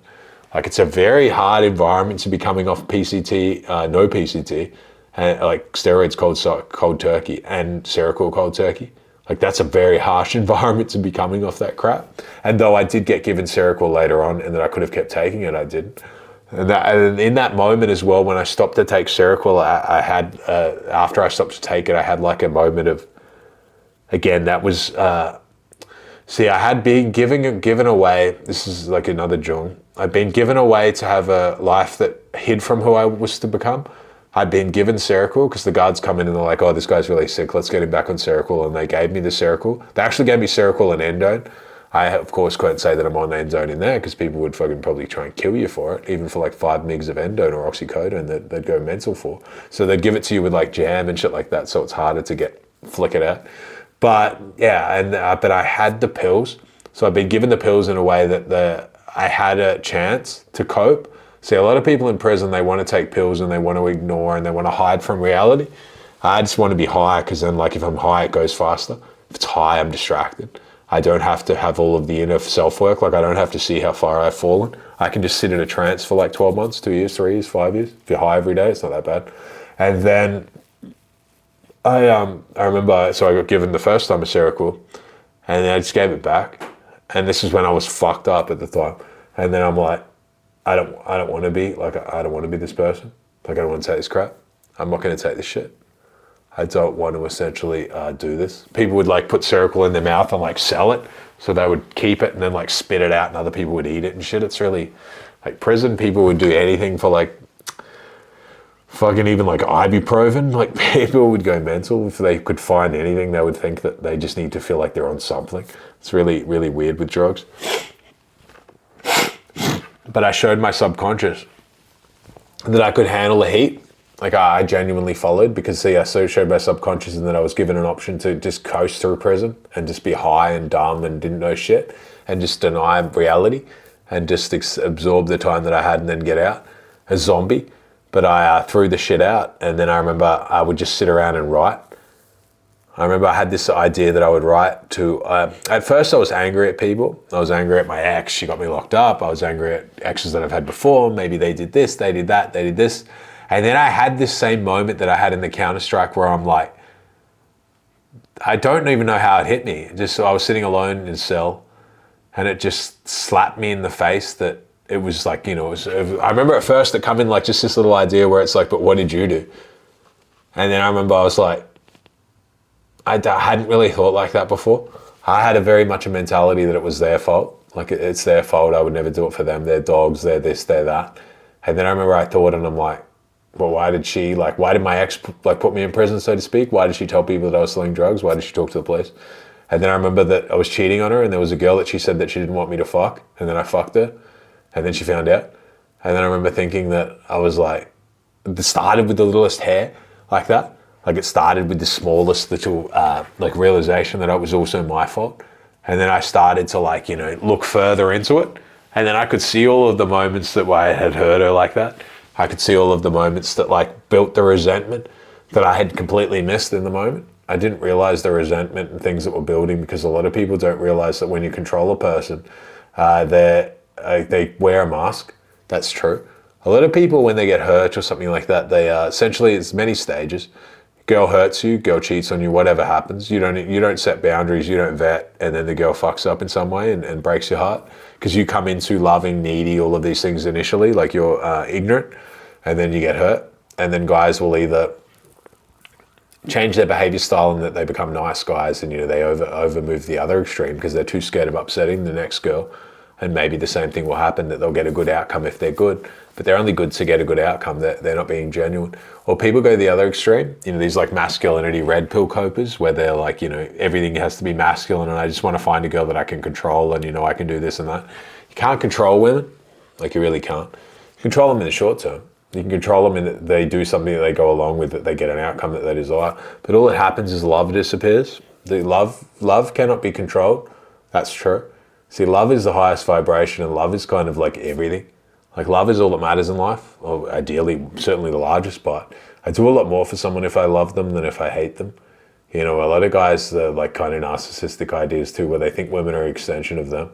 Like, it's a very hard environment to be coming off PCT, no PCT, and like steroids cold turkey and Seroquel cold turkey. Like, that's a very harsh environment to be coming off that crap. And though I did get given Seroquel later on and that I could have kept taking it, I didn't. And in that moment as well, when I stopped to take Seroquel, I had, after I stopped to take it, I had like a moment of, again, that was, see, I had been given away, this is like another Jung, I'd been given away to have a life that hid from who I was to become. I'd been given Seroquel because the guards come in and they're like, oh, this guy's really sick, let's get him back on Seroquel. And they gave me the Seroquel. They actually gave me Seroquel and Endone. I, of course, couldn't say that I'm on Endone in there because people would fucking probably try and kill you for it, even for like 5 mgs of Endone or oxycodone that they'd go mental for. So they'd give it to you with like jam and shit like that, so it's harder to flick it out. But yeah, but I had the pills. So I've been given the pills in a way that I had a chance to cope. See, a lot of people in prison, they want to take pills and they want to ignore and they want to hide from reality. I just want to be high because then, like, if I'm high, it goes faster. If it's high, I'm distracted. I don't have to have all of the inner self-work. Like, I don't have to see how far I've fallen. I can just sit in a trance for like 12 months, 2 years, 3 years, 5 years. If you're high every day, it's not that bad. And then I remember, so I got given the first time a Seroquel and I just gave it back. And this is when I was fucked up at the time. And then I'm like, I don't want to be, like, I don't want to be this person. Like, I don't want to take this crap. I'm not going to take this shit. I don't want to essentially do this. People would like put Seroquel in their mouth and like sell it. So they would keep it and then like spit it out and other people would eat it and shit. It's really, like, prison people would do anything for like, fucking even like ibuprofen. Like, people would go mental. If they could find anything, they would think that they just need to feel like they're on something. It's really, really weird with drugs. But I showed my subconscious that I could handle the heat. Like, I genuinely followed because, see, I showed my subconscious and that I was given an option to just coast through prison and just be high and dumb and didn't know shit and just deny reality and just absorb the time that I had and then get out a zombie. But I threw the shit out, and then I remember I would just sit around and write. I remember I had this idea that I would write to, at first I was angry at people. I was angry at my ex, she got me locked up. I was angry at exes that I've had before. Maybe they did this, they did that, they did this. And then I had this same moment that I had in the Counter-Strike where I'm like, I don't even know how it hit me. I was sitting alone in a cell, and it just slapped me in the face that it was like, you know, I remember at first it come in like just this little idea where it's like, but what did you do? And then I remember I was like, I hadn't really thought like that before. I had very much a mentality that it was their fault. Like, it's their fault. I would never do it for them. They're dogs. They're this, they're that. And then I remember I thought, and I'm like, well, why did my ex like put me in prison, so to speak? Why did she tell people that I was selling drugs? Why did she talk to the police? And then I remember that I was cheating on her, and there was a girl that she said that she didn't want me to fuck, and then I fucked her, and then she found out. And then I remember thinking that I was like, it started with the littlest hair like that. Like, it started with the smallest little like realization that it was also my fault. And then I started to, like, you know, look further into it. And then I could see all of the moments that I had hurt her like that. I could see all of the moments that like built the resentment that I had completely missed in the moment. I didn't realize the resentment and things that were building, because a lot of people don't realize that when you control a person, they wear a mask. That's true. A lot of people, when they get hurt or something like that, they essentially, it's many stages. Girl hurts you, girl cheats on you, whatever happens. You don't set boundaries, you don't vet, and then the girl fucks up in some way and breaks your heart, because you come into loving, needy, all of these things initially, like you're ignorant, and then you get hurt. And then guys will either change their behavior style and that they become nice guys, and they over move the other extreme because they're too scared of upsetting the next girl. And maybe the same thing will happen, that they'll get a good outcome if they're good, but they're only good to get a good outcome. They're not being genuine. Or people go the other extreme, these like masculinity red pill copers, where they're like, everything has to be masculine, and I just want to find a girl that I can control, and I can do this and that. You can't control women, like you really can't. You control them in the short term. You can control them in that they do something that they go along with, that they get an outcome that they desire. But all that happens is love disappears. The love cannot be controlled. That's true. See, love is the highest vibration, and love is kind of like everything. Like love is all that matters in life, or ideally, certainly the largest part. I do a lot more for someone if I love them than if I hate them. A lot of guys, like kind of narcissistic ideas too, where they think women are an extension of them.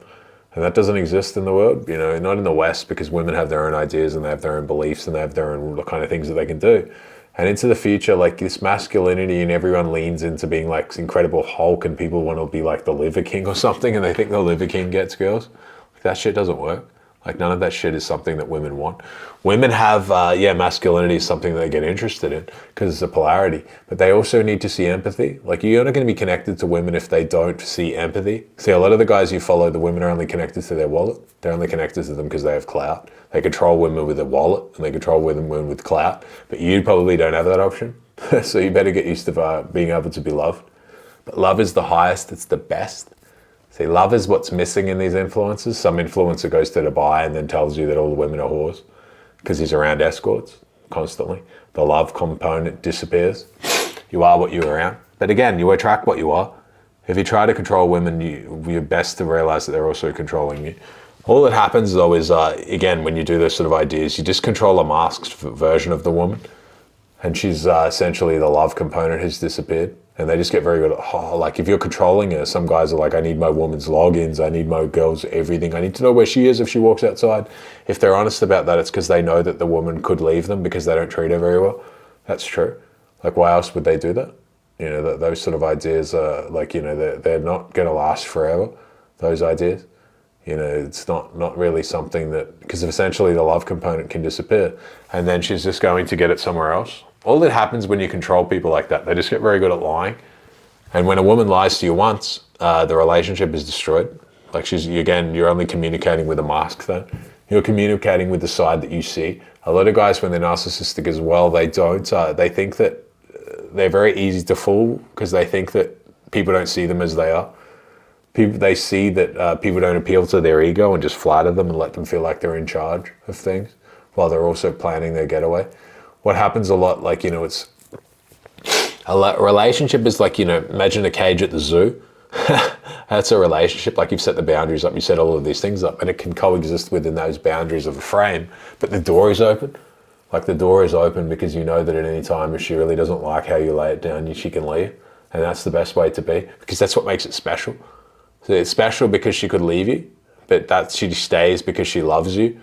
And that doesn't exist in the world, not in the West, because women have their own ideas and they have their own beliefs and they have their own kind of things that they can do. And into the future, like this masculinity, and everyone leans into being like Incredible Hulk, and people want to be like the Liver King or something, and they think the Liver King gets girls. Like, that shit doesn't work. Like none of that shit is something that women want. Women have, masculinity is something that they get interested in because it's a polarity, but they also need to see empathy. Like you're not going to be connected to women if they don't see empathy. See, a lot of the guys you follow, the women are only connected to their wallet. They're only connected to them because they have clout. They control women with their wallet, and they control women with clout, but you probably don't have that option. So you better get used to being able to be loved. But love is the highest, it's the best. See, love is what's missing in these influencers. Some influencer goes to Dubai and then tells you that all the women are whores because he's around escorts constantly. The love component disappears. You are what you're around. But again, you attract what you are. If you try to control women, you're best to realize that they're also controlling you. All that happens though is, again, when you do those sort of ideas, you just control a masked version of the woman. And she's essentially the love component has disappeared. And they just get very good at, like if you're controlling her, some guys are like, I need my woman's logins, I need my girl's everything, I need to know where she is if she walks outside. If they're honest about that, it's because they know that the woman could leave them because they don't treat her very well. That's true. Like why else would they do that? Those sort of ideas are like, they're not going to last forever, those ideas. It's not really something that, because essentially the love component can disappear and then she's just going to get it somewhere else. All that happens when you control people like that, they just get very good at lying. And when a woman lies to you once, the relationship is destroyed. Like you're only communicating with a mask then. You're communicating with the side that you see. A lot of guys, when they're narcissistic as well, they think that they're very easy to fool because they think that people don't see them as they are. They see that people don't appeal to their ego and just flatter them and let them feel like they're in charge of things while they're also planning their getaway. What happens a lot, like, it's a relationship is like, imagine a cage at the zoo. That's a relationship. Like you've set the boundaries up, you set all of these things up, and it can coexist within those boundaries of a frame, but the door is open. Like the door is open because you know that at any time, if she really doesn't like how you lay it down, she can leave. And that's the best way to be, because that's what makes it special. So it's special because she could leave you, but that she stays because she loves you.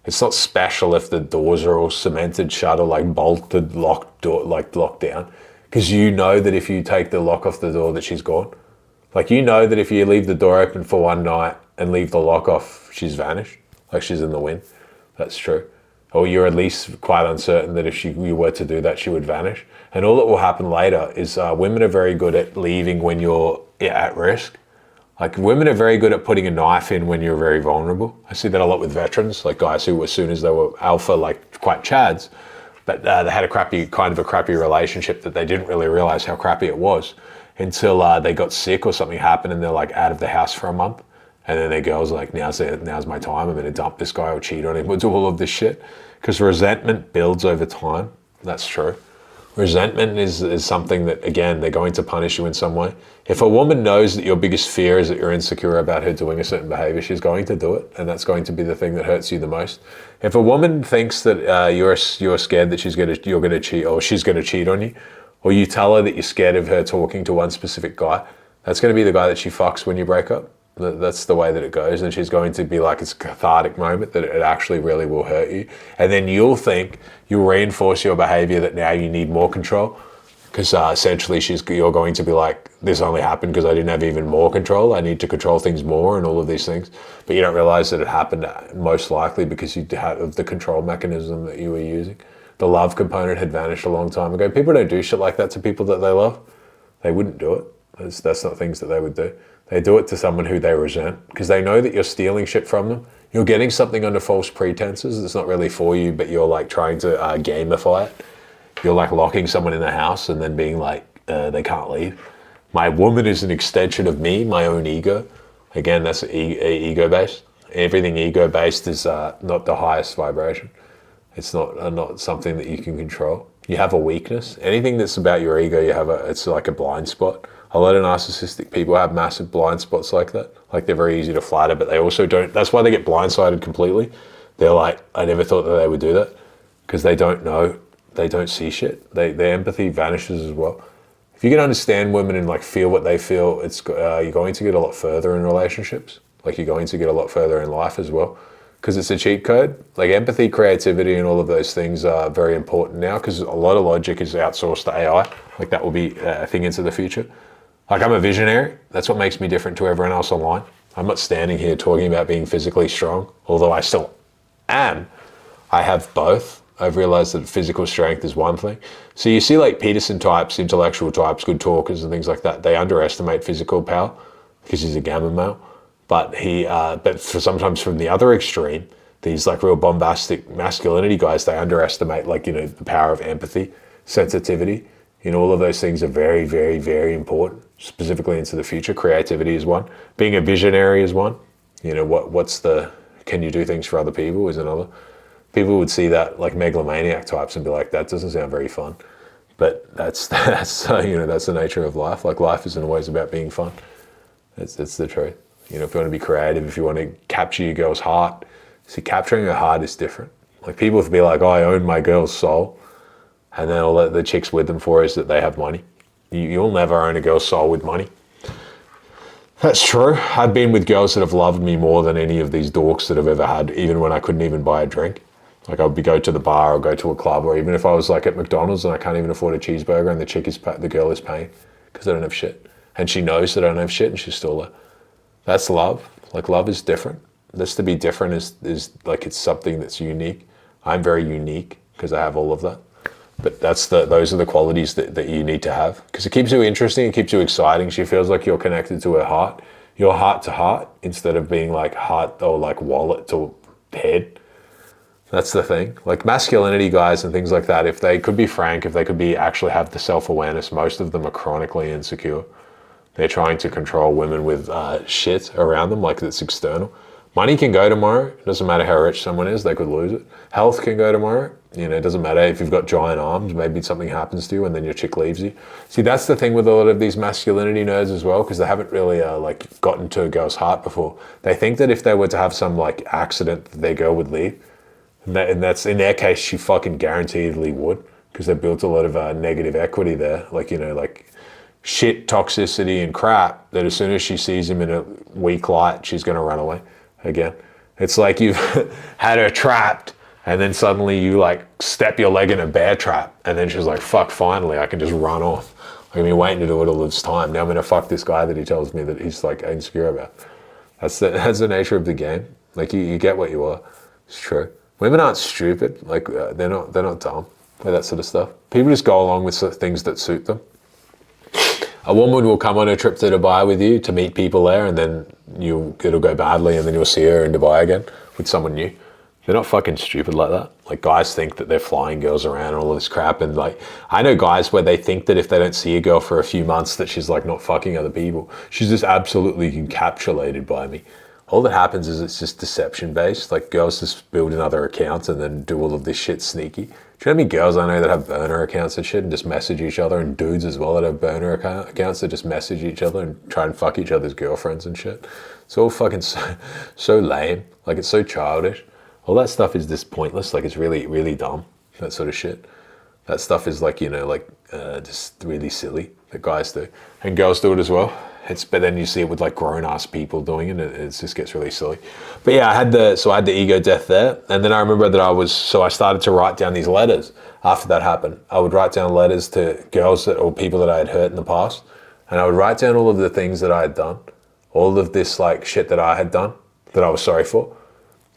It's not special if the doors are all cemented shut or like bolted, locked down. Because you know that if you take the lock off the door that she's gone. Like you know that if you leave the door open for one night and leave the lock off, she's vanished. Like she's in the wind. That's true. Or you're at least quite uncertain that if you were to do that, she would vanish. And all that will happen later is women are very good at leaving when you're at risk. Like women are very good at putting a knife in when you're very vulnerable. I see that a lot with veterans, like guys who as soon as they were alpha, like quite chads, but they had a crappy relationship that they didn't really realize how crappy it was until they got sick or something happened and they're like out of the house for a month. And then their girl's like, now's my time. I'm going to dump this guy or cheat on him or do all of this shit. Because resentment builds over time. That's true. Resentment is something that, again, they're going to punish you in some way. If a woman knows that your biggest fear is that you're insecure about her doing a certain behavior, she's going to do it, and that's going to be the thing that hurts you the most. If a woman thinks that you're scared that you're gonna cheat, or she's gonna cheat on you, or you tell her that you're scared of her talking to one specific guy, that's going to be the guy that she fucks when you break up. That's the way that it goes, and she's going to be like, it's a cathartic moment that it actually really will hurt you, and then you'll reinforce your behavior that now you need more control, because essentially you're going to be like, this only happened because I didn't have even more control. I need to control things more and all of these things, but you don't realize that it happened most likely because you had the control mechanism that you were using. The love component had vanished a long time ago. People don't do shit like that to people that they love. They wouldn't do it. That's not things that they would do. They do it to someone who they resent because they know that you're stealing shit from them. You're getting something under false pretenses that's not really for you, but you're like trying to gamify it. You're like locking someone in the house and then being like, they can't leave. My woman is an extension of me, my own ego. Again, that's ego-based. Everything ego-based is not the highest vibration. It's not something that you can control. You have a weakness. Anything that's about your ego, it's like a blind spot. A lot of narcissistic people have massive blind spots like that. Like they're very easy to flatter, but they also don't. That's why they get blindsided completely. They're like, I never thought that they would do that, because they don't know, they don't see shit. Their empathy vanishes as well. If you can understand women and like feel what they feel, you're going to get a lot further in relationships. Like you're going to get a lot further in life as well, because it's a cheat code. Like empathy, creativity, and all of those things are very important now, because a lot of logic is outsourced to AI. Like that will be a thing into the future. Like I'm a visionary. That's what makes me different to everyone else online. I'm not standing here talking about being physically strong, although I still am. I have both. I've realized that physical strength is one thing. So you see like Peterson types, intellectual types, good talkers and things like that. They underestimate physical power because he's a gamma male. But sometimes from the other extreme, these like real bombastic masculinity guys, they underestimate like, the power of empathy, sensitivity. All of those things are very, very, very important, specifically into the future. Creativity is one. Being a visionary is one. Can you do things for other people is another. People would see that like megalomaniac types and be like, that doesn't sound very fun. But that's the nature of life. Like life isn't always about being fun. It's the truth. If you want to be creative, if you want to capture your girl's heart, see, capturing her heart is different. Like people would be like, oh, I own my girl's soul. And then all that the chicks with them for is that they have money. You'll never own a girl's soul with money. That's true. I've been with girls that have loved me more than any of these dorks that I've ever had, even when I couldn't even buy a drink. Like I would go to the bar or go to a club, or even if I was like at McDonald's and I can't even afford a cheeseburger and the girl is paying because I don't have shit. And she knows that I don't have shit and she's still there. That's love. Like love is different. This to be different is like it's something that's unique. I'm very unique because I have all of that. But those are the qualities that you need to have, because it keeps you interesting, it keeps you exciting. She feels like you're connected to her heart. You're heart to heart instead of being like heart or like wallet to head. That's the thing. Like masculinity guys and things like that, if they could be frank, if they could be actually have the self-awareness, most of them are chronically insecure. They're trying to control women with shit around them, like it's external. Money can go tomorrow. It doesn't matter how rich someone is, they could lose it. Health can go tomorrow. It doesn't matter if you've got giant arms, maybe something happens to you and then your chick leaves you. See, that's the thing with a lot of these masculinity nerds as well, because they haven't really like gotten to a girl's heart before. They think that if they were to have some like accident, that their girl would leave. And that's, in their case, she fucking guaranteedly would, because they built a lot of negative equity there. Like, like shit, toxicity and crap, that as soon as she sees him in a weak light, she's going to run away again. It's like you've had her trapped, and then suddenly you like step your leg in a bear trap, and then she's like, fuck, finally, I can just run off. I've been waiting to do it all this time. Now I'm going to fuck this guy that he tells me that he's like insecure about. That's the nature of the game. Like you get what you are. It's true. Women aren't stupid. Like they're not dumb with that sort of stuff. People just go along with things that suit them. A woman will come on a trip to Dubai with you to meet people there, and then it'll go badly, and then you'll see her in Dubai again with someone new. They're not fucking stupid like that. Like guys think that they're flying girls around and all this crap, and like I know guys where they think that if they don't see a girl for a few months that she's like not fucking other people. She's just absolutely encapsulated by me. all that happens is it's just deception based. Like girls just build another account and then do all of this shit sneaky. Do you know how many girls I know that have burner accounts and shit and just message each other, and dudes as well that have burner accounts that just message each other and try and fuck each other's girlfriends and shit? It's all fucking so lame. Like it's so childish. All that stuff is just pointless. Like it's really, really dumb. That sort of shit. That stuff is like, just really silly that guys do. And girls do it as well. But then you see it with like grown-ass people doing it, and it just gets really silly. But yeah, I had the ego death there. And then I remember that I started to write down these letters after that happened. I would write down letters to girls or people that I had hurt in the past. And I would write down all of the things that I had done, all of this like shit that I had done that I was sorry for.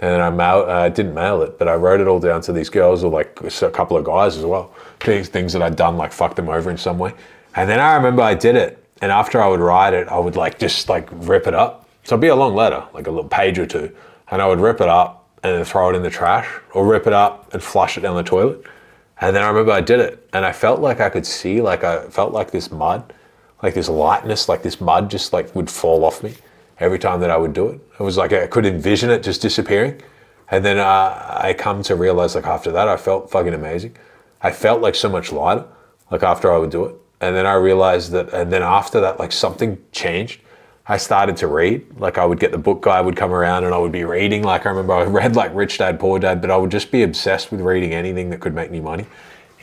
And then I didn't mail it, but I wrote it all down to these girls, or like a couple of guys as well. Things that I'd done, like fucked them over in some way. And then I remember I did it. And after I would write it, I would just rip it up. So it'd be a long letter, like a little page or two. And I would rip it up and then throw it in the trash, or rip it up and flush it down the toilet. And then I remember I did it. And I felt like I could see, I felt like this mud, like this lightness, like this mud just would fall off me every time that I would do it. It was like I could envision it just disappearing. And then I come to realize after that, I felt fucking amazing. I felt like so much lighter, after I would do it. And then I realized that, and then after that, something changed. I started to read. I would get the book guy would come around and I would be reading. I remember I read Rich Dad, Poor Dad, but I would just be obsessed with reading anything that could make me money.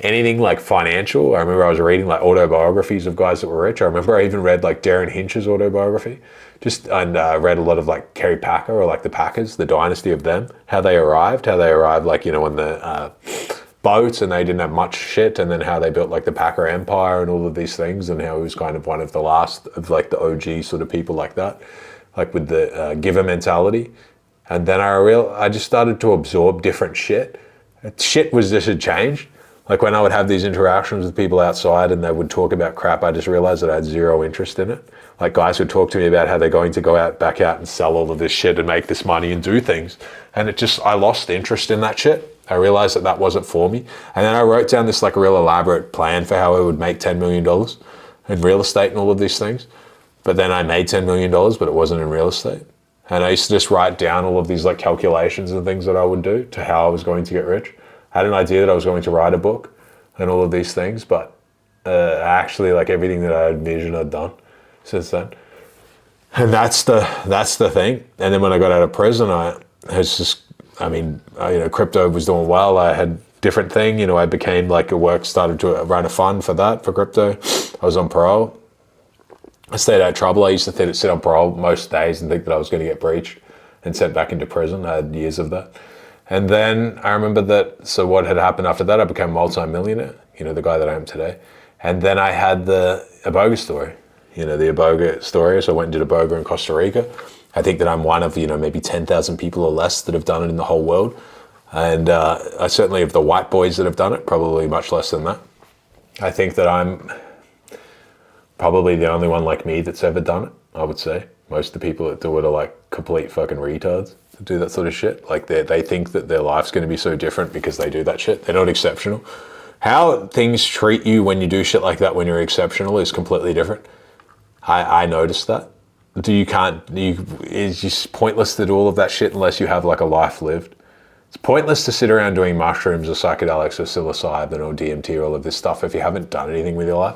Anything financial. I remember I was reading autobiographies of guys that were rich. I remember I even read Darren Hinch's autobiography. And read a lot of Kerry Packer, or the Packers, the dynasty of them, how they arrived on the boats, and they didn't have much shit, and then how they built the Packer Empire and all of these things, and how he was kind of one of the last of the OG sort of people like that, with the giver mentality. And then I just started to absorb different shit. Shit was just a change. When I would have these interactions with people outside and they would talk about crap, I just realized that I had zero interest in it. Guys would talk to me about how they're going to go back out and sell all of this shit and make this money and do things. And I lost interest in that shit. I realized that wasn't for me. And then I wrote down this real elaborate plan for how I would make $10 million in real estate and all of these things. But then I made $10 million, but it wasn't in real estate. And I used to just write down all of these calculations and things that I would do to how I was going to get rich. I had an idea that I was going to write a book and all of these things, but actually everything that I envisioned I'd done since then. And that's the thing. And then when I got out of prison, crypto was doing well. I had different thing, I became started to run a fund for that, for crypto. I was on parole. I stayed out of trouble. I used to sit on parole most days and think that I was going to get breached and sent back into prison. I had years of that. And then I remember so what had happened after that, I became a multi-millionaire, the guy that I am today. And then I had the Iboga story, the Iboga story. So I went and did Iboga in Costa Rica. I think that I'm one of, maybe 10,000 people or less that have done it in the whole world. And I certainly of the white boys that have done it, probably much less than that. I think that I'm probably the only one like me that's ever done it, I would say. Most of the people that do it are complete fucking retards to do that sort of shit. They think that their life's going to be so different because they do that shit. They're not exceptional. How things treat you when you do shit like that when you're exceptional is completely different. I noticed that. It's just pointless to do all of that shit unless you have a life lived. It's pointless to sit around doing mushrooms or psychedelics or psilocybin or DMT or all of this stuff if you haven't done anything with your life.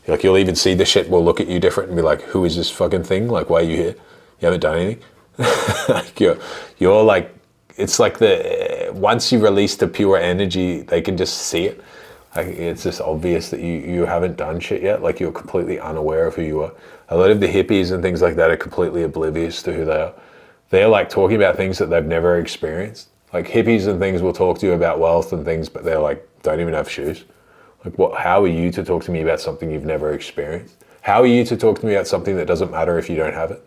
You'll even see the shit will look at you different and be like, who is this fucking thing? Why are you here? You haven't done anything. You're it's once you release the pure energy, they can just see it. It's just obvious that you haven't done shit yet. You're completely unaware of who you are. A lot of the hippies and things like that are completely oblivious to who they are. They're talking about things that they've never experienced. Hippies and things will talk to you about wealth and things, but they're don't even have shoes. How are you to talk to me about something you've never experienced? How are you to talk to me about something that doesn't matter if you don't have it?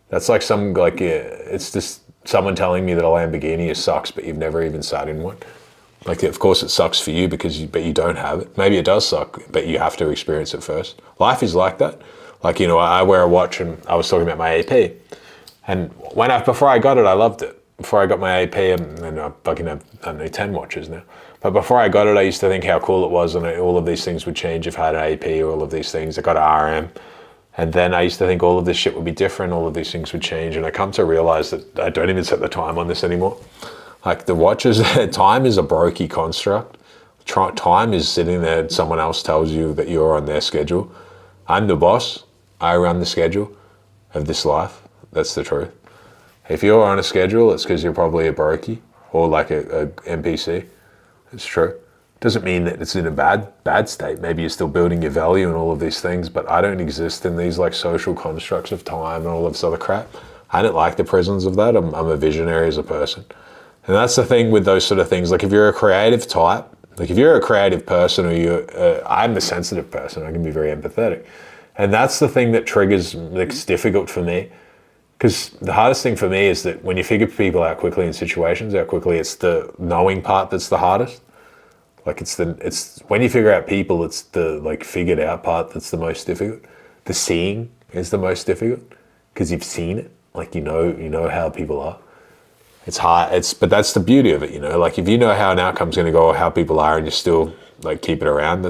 That's it's just someone telling me that a Lamborghini sucks, but you've never even sat in one. Of course it sucks for you but you don't have it. Maybe it does suck, but you have to experience it first. Life is like that. I wear a watch, and I was talking about my AP. And before I got it, I loved it. Before I got my AP, and I fucking have, 10 watches now. But before I got it, I used to think how cool it was, and all of these things would change if I had an AP or all of these things. I got an RM, And then I used to think all of this shit would be different, all of these things would change. And I come to realize that I don't even set the time on this anymore. Like the watches, time is a brokey construct. Time is sitting there, someone else tells you that you're on their schedule. I'm the boss, I run the schedule of this life. That's the truth. If you're on a schedule, it's because you're probably a brokey or like a NPC. It's true. Doesn't mean that it's in a bad state. Maybe you're still building your value and all of these things, but I don't exist in these like social constructs of time and all of this other crap. I don't like the prisons of that. I'm a visionary as a person. And that's the thing with those sort of things. Like if you're a creative type, like if you're a creative person or I'm the sensitive person, I can be very empathetic. And that's the thing that triggers, that's difficult for me. Because the hardest thing for me is that when you figure people out quickly in situations, it's the knowing part that's the hardest. Like it's when you figure out people, it's the like figured out part that's the most difficult. The seeing is the most difficult because you've seen it. Like you know how people are. It's hard. But that's the beauty of it, you know. Like if you know how an outcome's going to go or how people are, and you still like keep it around,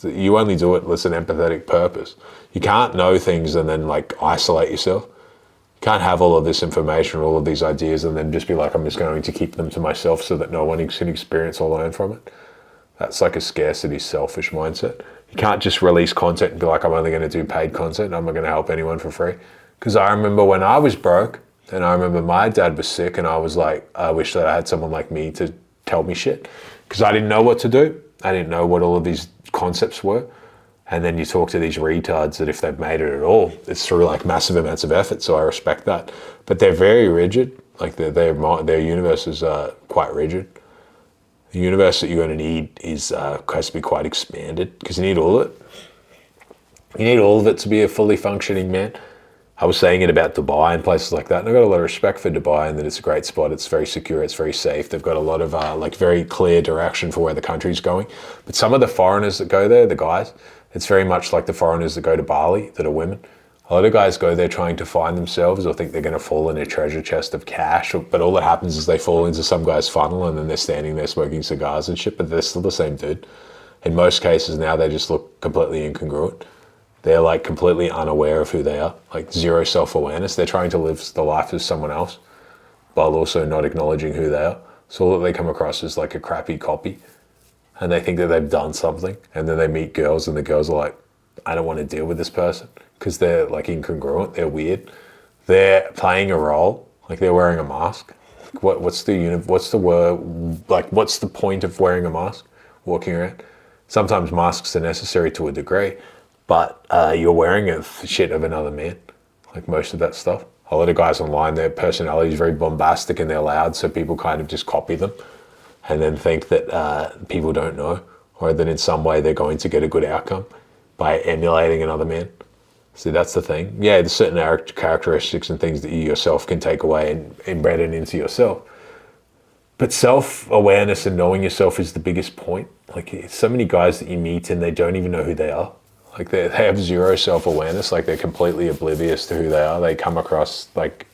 you only do it with an empathetic purpose. You can't know things and then like isolate yourself. You can't have all of this information, all of these ideas, and then just be like, I'm just going to keep them to myself so that no one can experience or learn from it. That's like a scarcity, selfish mindset. You can't just release content and be like, I'm only going to do paid content. I'm not going to help anyone for free. Because I remember when I was broke, and I remember my dad was sick, and I was like, I wish that I had someone like me to tell me shit. Because I didn't know what to do. I didn't know what all of these concepts were. And then you talk to these retards that if they've made it at all, it's through like massive amounts of effort. So I respect that. But they're very rigid. Like their universe is quite rigid. The universe that you're going to need has to be quite expanded because you need all of it. You need all of it to be a fully functioning man. I was saying it about Dubai and places like that, and I've got a lot of respect for Dubai and that it's a great spot. It's very secure. It's very safe. They've got a lot of like very clear direction for where the country's going. But some of the foreigners that go there, the guys, it's very much like the foreigners that go to Bali that are women. A lot of guys go there trying to find themselves or think they're going to fall in a treasure chest of cash. But all that happens is they fall into some guy's funnel and then they're standing there smoking cigars and shit, but they're still the same dude. In most cases now, they just look completely incongruent. They're like completely unaware of who they are, like zero self-awareness. They're trying to live the life of someone else while also not acknowledging who they are. So all that they come across is like a crappy copy. And they think that they've done something. And then they meet girls and the girls are like, I don't want to deal with this person. Because they're like incongruent, they're weird. They're playing a role, like they're wearing a mask. What's the word, like what's the point of wearing a mask, walking around? Sometimes masks are necessary to a degree, but you're wearing a shit of another man, like most of that stuff. A lot of guys online, their personality is very bombastic and they're loud, so people kind of just copy them and then think that people don't know, or that in some way they're going to get a good outcome by emulating another man. See, that's the thing. Yeah, there's certain characteristics and things that you yourself can take away and embed it into yourself. But self-awareness and knowing yourself is the biggest point. Like, so many guys that you meet and they don't even know who they are. Like, they have zero self-awareness. Like, they're completely oblivious to who they are. They come across like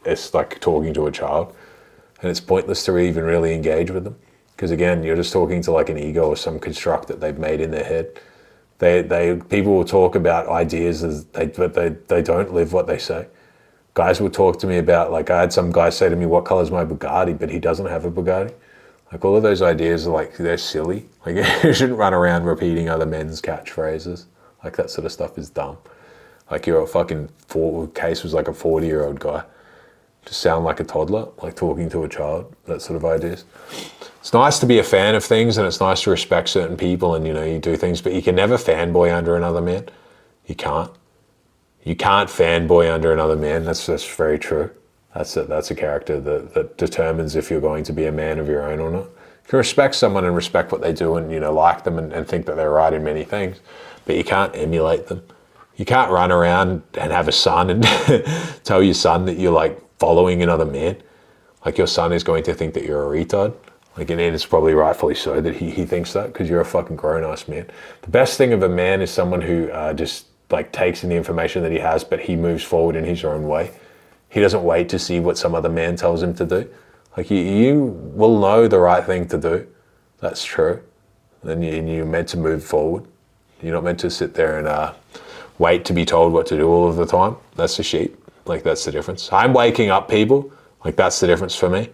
it's like talking to a child. And it's pointless to even really engage with them. Because, again, you're just talking to like an ego or some construct that they've made in their head. People will talk about ideas but they don't live what they say. Guys will talk to me about, like, I had some guy say to me, what color is my Bugatti? But he doesn't have a Bugatti. Like, all of those ideas are like, they're silly. Like, you shouldn't run around repeating other men's catchphrases. Like, that sort of stuff is dumb. Like, you're a fucking, Case was like a 40-year-old guy. Just sound like a toddler, like talking to a child, that sort of ideas. It's nice to be a fan of things and it's nice to respect certain people and, you know, you do things, but you can never fanboy under another man. You can't. You can't fanboy under another man. That's very true. That's a character that determines if you're going to be a man of your own or not. You can respect someone and respect what they do and, you know, like them and think that they're right in many things, but you can't emulate them. You can't run around and have a son and tell your son that you're like following another man. Like, your son is going to think that you're a retard. Like, and it's probably rightfully so that he thinks that, because you're a fucking grown-ass man. The best thing of a man is someone who just like takes in the information that he has, but he moves forward in his own way. He doesn't wait to see what some other man tells him to do. Like, you will know the right thing to do. That's true. And you're meant to move forward. You're not meant to sit there and wait to be told what to do all of the time. That's the sheep. Like, that's the difference. I'm waking up people. Like, that's the difference for me.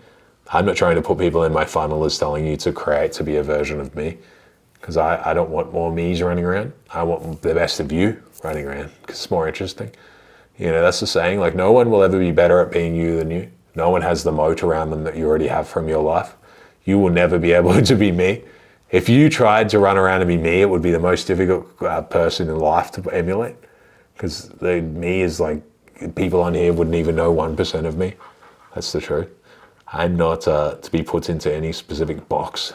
I'm not trying to put people in my funnel as telling you to create to be a version of me, because I don't want more me's running around. I want the best of you running around, because it's more interesting. You know, that's the saying, like, no one will ever be better at being you than you. No one has the moat around them that you already have from your life. You will never be able to be me. If you tried to run around and be me, it would be the most difficult person in life to emulate, because me is like, people on here wouldn't even know 1% of me. That's the truth. I'm not to be put into any specific box.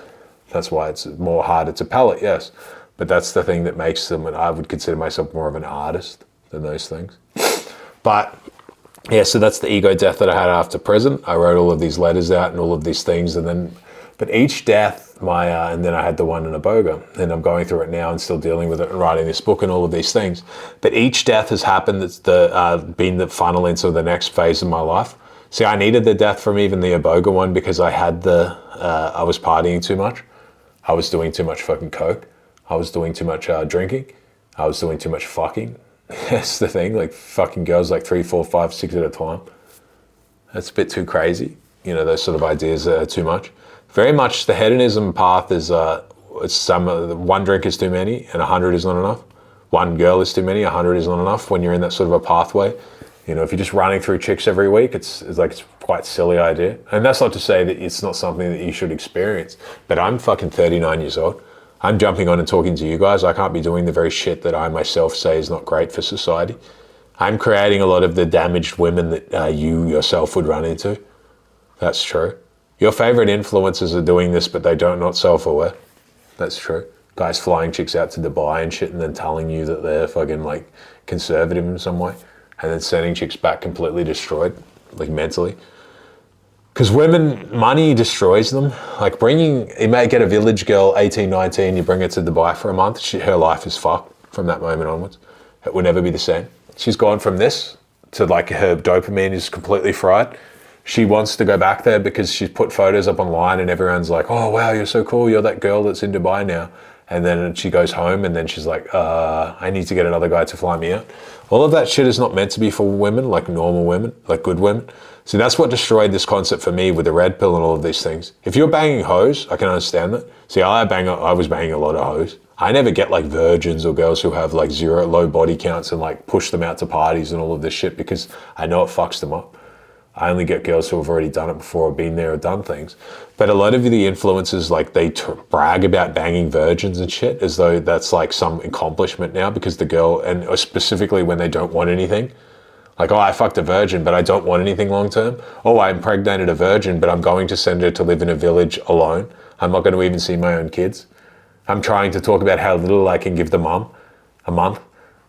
That's why it's more harder to palette, yes. But that's the thing that makes them, and I would consider myself more of an artist than those things. But yeah, so that's the ego death that I had after prison. I wrote all of these letters out and all of these things, but each death, and then I had the one in Iboga, and I'm going through it now and still dealing with it and writing this book and all of these things. But each death has happened that's been the funnel into the next phase of my life. See, I needed the death from even the Iboga one because I was partying too much. I was doing too much fucking coke. I was doing too much drinking. I was doing too much fucking. That's the thing, like fucking girls like 3, 4, 5, 6 at a time. That's a bit too crazy. You know, those sort of ideas are too much. Very much the hedonism path is, one drink is too many and 100 is not enough. One girl is too many, 100 is not enough when you're in that sort of a pathway. You know, if you're just running through chicks every week, it's quite a silly idea. And that's not to say that it's not something that you should experience. But I'm fucking 39 years old. I'm jumping on and talking to you guys. I can't be doing the very shit that I myself say is not great for society. I'm creating a lot of the damaged women that you yourself would run into. That's true. Your favorite influencers are doing this, but they don't, not self-aware. That's true. Guys flying chicks out to Dubai and shit and then telling you that they're fucking like conservative in some way, and then sending chicks back completely destroyed, like mentally. Because women, money destroys them. Like you may get a village girl, 18, 19, you bring her to Dubai for a month, her life is fucked from that moment onwards. It will never be the same. She's gone from this to like her dopamine is completely fried. She wants to go back there because she's put photos up online and everyone's like, oh wow, you're so cool, you're that girl that's in Dubai now. And then she goes home and then she's like, I need to get another guy to fly me out. All of that shit is not meant to be for women, like normal women, like good women. See, that's what destroyed this concept for me with the red pill and all of these things. If you're banging hoes, I can understand that. See, I was banging a lot of hoes. I never get like virgins or girls who have like low body counts and like push them out to parties and all of this shit because I know it fucks them up. I only get girls who have already done it before or been there or done things. But a lot of the influencers, like they brag about banging virgins and shit as though that's like some accomplishment now because the girl, and specifically when they don't want anything. Like, oh, I fucked a virgin, but I don't want anything long term. Oh, I impregnated a virgin, but I'm going to send her to live in a village alone. I'm not going to even see my own kids. I'm trying to talk about how little I can give the mum a month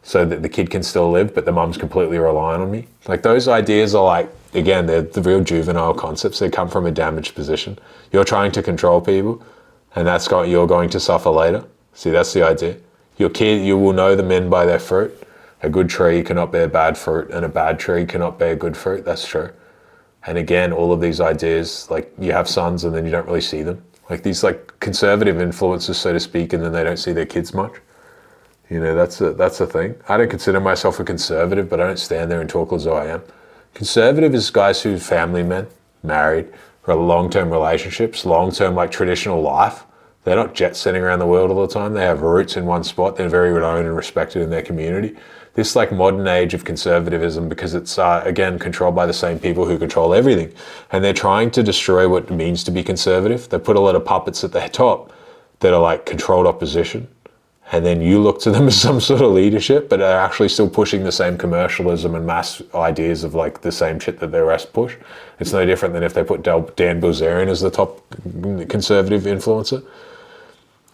so that the kid can still live, but the mum's completely relying on me. Like those ideas are like, again, they're the real juvenile concepts. They come from a damaged position. You're trying to control people and you're going to suffer later. See, that's the idea. Your kid, you will know the men by their fruit. A good tree cannot bear bad fruit and a bad tree cannot bear good fruit. That's true. And again, all of these ideas, like you have sons and then you don't really see them. Like these like conservative influences, so to speak, and then they don't see their kids much. You know, that's a thing. I don't consider myself a conservative, but I don't stand there and talk as though I am. Conservative is guys who are family men, married, or long-term relationships, long-term like traditional life. They're not jet setting around the world all the time. They have roots in one spot. They're very known and respected in their community. This like modern age of conservatism, because it's again controlled by the same people who control everything, and they're trying to destroy what it means to be conservative. They put a lot of puppets at the top that are like controlled opposition, and then you look to them as some sort of leadership, but are actually still pushing the same commercialism and mass ideas of like the same shit that the rest push. It's no different than if they put Dan Bilzerian as the top conservative influencer.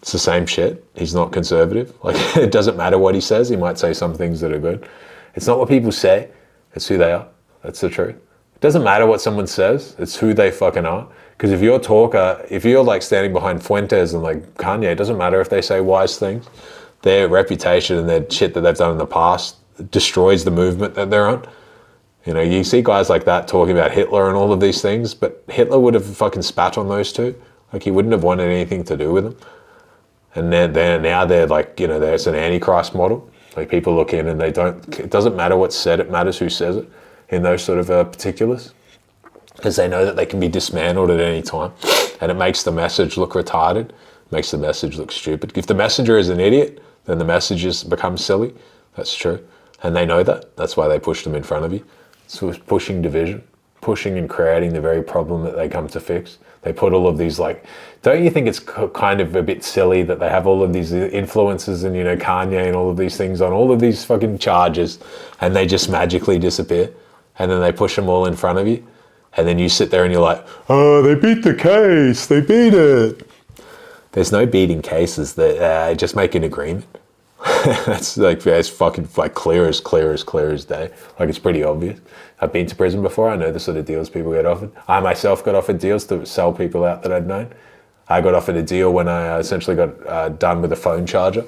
It's the same shit. He's not conservative. Like, it doesn't matter what he says. He might say some things that are good. It's not what people say. It's who they are. That's the truth. It doesn't matter what someone says. It's who they fucking are. Because if you're a talker, if you're like standing behind Fuentes and like Kanye, it doesn't matter if they say wise things. Their reputation and their shit that they've done in the past destroys the movement that they're on. You know, you see guys like that talking about Hitler and all of these things, but Hitler would have fucking spat on those two. Like, he wouldn't have wanted anything to do with them. And then now they're like, you know, there's an antichrist model. Like people look in and it doesn't matter what's said, it matters who says it in those sort of particulars. Because they know that they can be dismantled at any time. And it makes the message look retarded, makes the message look stupid. If the messenger is an idiot, then the message becomes silly. That's true. And they know that. That's why they push them in front of you. So it's pushing division, pushing and creating the very problem that they come to fix. They put all of these, like, don't you think it's kind of a bit silly that they have all of these influences and, Kanye and all of these things on all of these fucking charges, and they just magically disappear, and then they push them all in front of you, and then you sit there and you're like, oh, they beat the case, they beat it. There's no beating cases. They just make an agreement. That's like, it's fucking like clear as day. Like, it's pretty obvious. I've been to prison before. I know the sort of deals people get offered. I myself got offered deals to sell people out that I'd known. I got offered a deal when I essentially got done with a phone charger.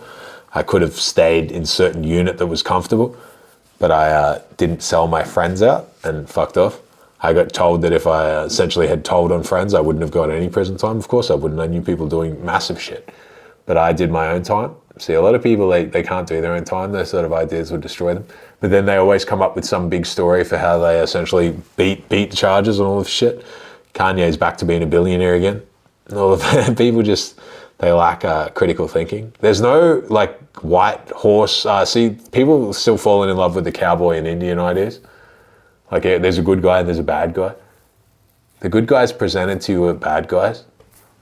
I could have stayed in certain unit that was comfortable, but I didn't sell my friends out and fucked off. I got told that if I essentially had told on friends, I wouldn't have got any prison time. Of course I wouldn't. I knew people doing massive shit. But I did my own time. See, a lot of people, they can't do their own time. Those sort of ideas would destroy them. But then they always come up with some big story for how they essentially beat the charges and all this shit. Kanye's back to being a billionaire again. And all of that. People just, they lack critical thinking. There's no, like, white horse. See, people still falling in love with the cowboy and Indian ideas. Like, there's a good guy and there's a bad guy. The good guys presented to you are bad guys.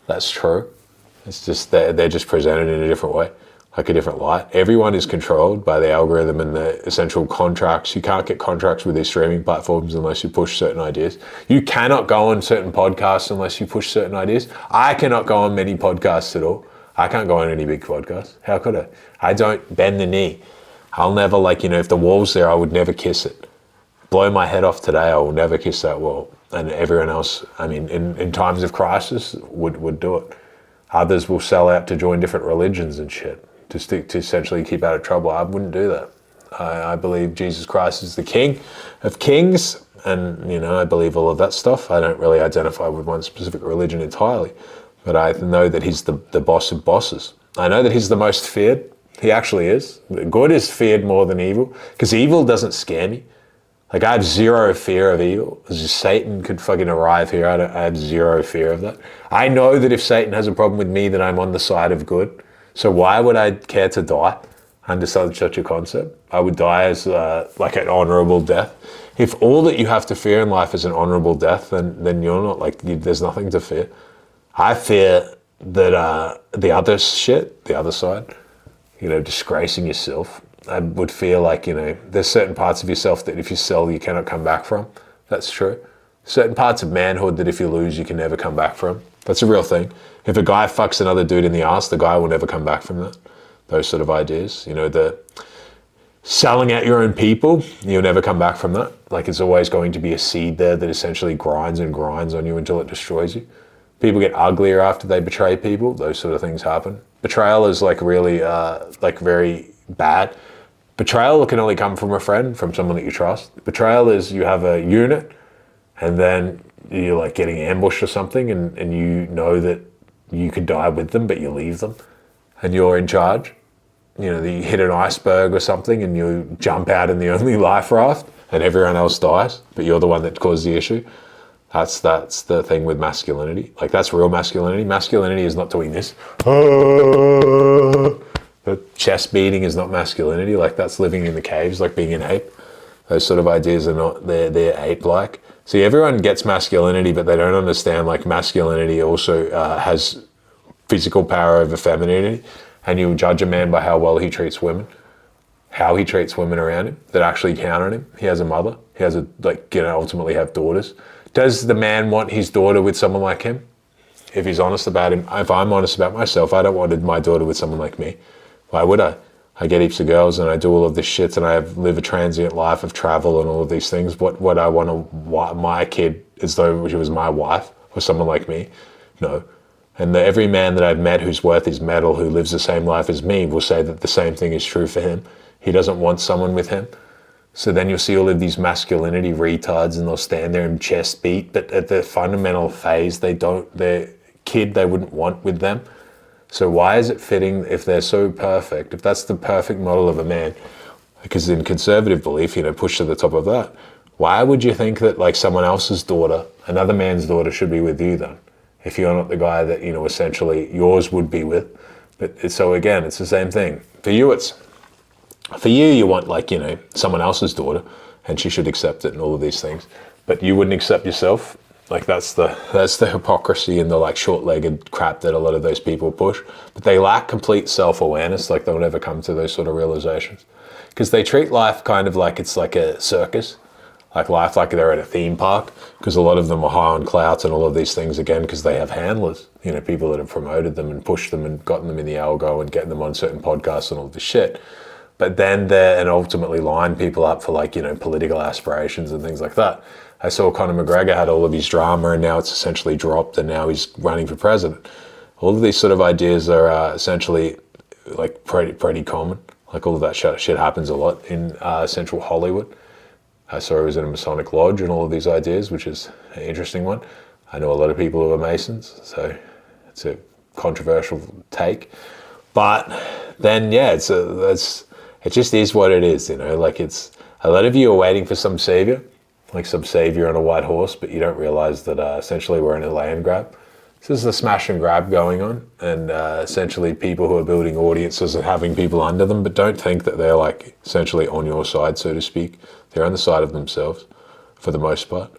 That's true. It's just, they're just presented in a different way. Like a different light. Everyone is controlled by the algorithm and the essential contracts. You can't get contracts with these streaming platforms unless you push certain ideas. You cannot go on certain podcasts unless you push certain ideas. I cannot go on many podcasts at all. I can't go on any big podcasts. How could I? I don't bend the knee. I'll never, like, if the wall's there, I would never kiss it. Blow my head off today, I will never kiss that wall. And everyone else, I mean, in times of crisis, would do it. Others will sell out to join different religions and shit. To essentially keep out of trouble. I wouldn't do that. I believe Jesus Christ is the King of Kings, and I believe all of that stuff. I don't really identify with one specific religion entirely, but I know that he's the boss of bosses. I know that he's the most feared. He actually is. Good is feared more than evil, because evil doesn't scare me. Like, I have zero fear of evil. As if Satan could fucking arrive here, I have zero fear of that. I know that if Satan has a problem with me, that I'm on the side of good. So why would I care to die under such a concept? I would die as like an honorable death. If all that you have to fear in life is an honorable death, then you're not, like, there's nothing to fear. I fear that the other shit, the other side, disgracing yourself. I would feel like, there's certain parts of yourself that if you sell, you cannot come back from. That's true. Certain parts of manhood that if you lose, you can never come back from. That's a real thing. If a guy fucks another dude in the ass, the guy will never come back from that. Those sort of ideas. The selling out your own people, you'll never come back from that. Like, it's always going to be a seed there that essentially grinds and grinds on you until it destroys you. People get uglier after they betray people. Those sort of things happen. Betrayal is like really, very bad. Betrayal can only come from a friend, from someone that you trust. Betrayal is you have a unit and then you're like getting ambushed or something and you know that you could die with them, but you leave them and you're in charge. You hit an iceberg or something and you jump out in the only life raft and everyone else dies, but you're the one that caused the issue. That's the thing with masculinity. Like, that's real masculinity. Masculinity is not doing this. The chest beating is not masculinity. Like, that's living in the caves, like being an ape. Those sort of ideas are not, they're ape-like. See, everyone gets masculinity, but they don't understand, like, masculinity also has physical power over femininity. And you judge a man by how well he treats women, how he treats women around him that actually count on him. He has a mother. He has ultimately have daughters. Does the man want his daughter with someone like him? If he's honest about him, if I'm honest about myself, I don't want my daughter with someone like me. Why would I? I get heaps of girls and I do all of this shit and I live a transient life of travel and all of these things. What I want my kid as though she was my wife or someone like me? No. And every man that I've met who's worth his medal, who lives the same life as me, will say that the same thing is true for him. He doesn't want someone with him. So then you'll see all of these masculinity retards and they'll stand there and chest beat, but at the fundamental phase, their kid they wouldn't want with them. So why is it fitting if they're so perfect, if that's the perfect model of a man, because in conservative belief, push to the top of that, why would you think that like someone else's daughter, another man's daughter, should be with you then? If you're not the guy that, essentially yours would be with. But so again, it's the same thing. For you, you want like, someone else's daughter and she should accept it and all of these things. But you wouldn't accept yourself. Like that's the hypocrisy and the like short-legged crap that a lot of those people push. But they lack complete self-awareness, like they'll never come to those sort of realizations. Because they treat life kind of like it's like a circus. Like life like they're at a theme park, because a lot of them are high on clout and all of these things, again, because they have handlers, people that have promoted them and pushed them and gotten them in the algo and getting them on certain podcasts and all this shit. But then and ultimately line people up for like, political aspirations and things like that. I saw Conor McGregor had all of his drama and now it's essentially dropped and now he's running for president. All of these sort of ideas are essentially like pretty common. Like all of that shit happens a lot in central Hollywood. I saw he was in a Masonic lodge and all of these ideas, which is an interesting one. I know a lot of people who are Masons, so it's a controversial take. But then, yeah, it just is what it is, like it's, a lot of you are waiting for some savior, like some savior on a white horse, but you don't realize that essentially we're in a land grab. So there's a smash and grab going on, and essentially people who are building audiences and having people under them, but don't think that they're like essentially on your side, so to speak. They're on the side of themselves for the most part.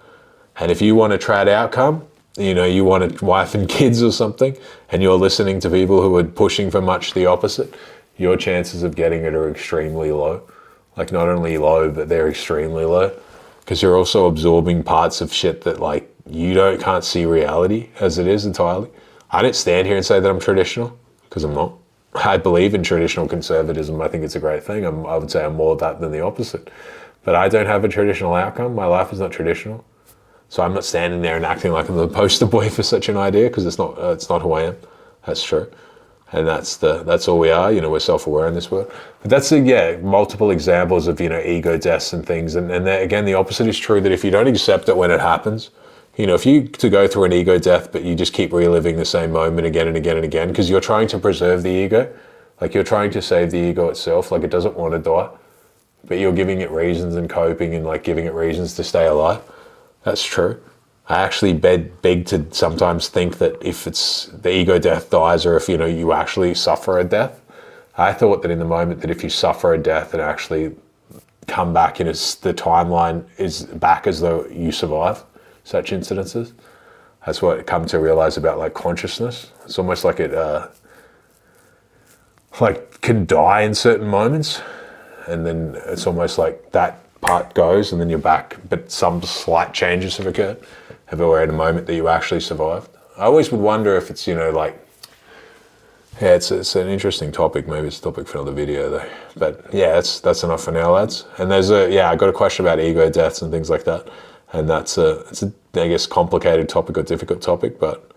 And if you want a trad outcome, you want a wife and kids or something, and you're listening to people who are pushing for much the opposite, your chances of getting it are extremely low. Like not only low, but they're extremely low, because you're also absorbing parts of shit that like you can't see reality as it is entirely. I don't stand here and say that I'm traditional, because I'm not. I believe in traditional conservatism. I think it's a great thing. I would say I'm more of that than the opposite. But I don't have a traditional outcome. My life is not traditional. So I'm not standing there and acting like I'm the poster boy for such an idea, because it's not who I am. That's true. And that's all we are, we're self-aware in this world. But that's, multiple examples of, ego deaths and things. And again, the opposite is true, that if you don't accept it when it happens, if you to go through an ego death, but you just keep reliving the same moment again and again and again, because you're trying to preserve the ego, like you're trying to save the ego itself, like it doesn't want to die, but you're giving it reasons and coping and like giving it reasons to stay alive. That's true. I actually beg to sometimes think that if it's the ego death dies, or if, you actually suffer a death, I thought that in the moment that if you suffer a death and actually come back and the timeline is back as though you survive such incidences. That's what I come to realize about like consciousness. It's almost like it like can die in certain moments, and then it's almost like that part goes and then you're back, but some slight changes have occurred. Have you at a moment that you actually survived? I always would wonder if it's, it's an interesting topic. Maybe it's a topic for another video though. But yeah, that's enough for now, lads. And there's I got a question about ego deaths and things like that. And it's a, I guess, complicated topic or difficult topic, but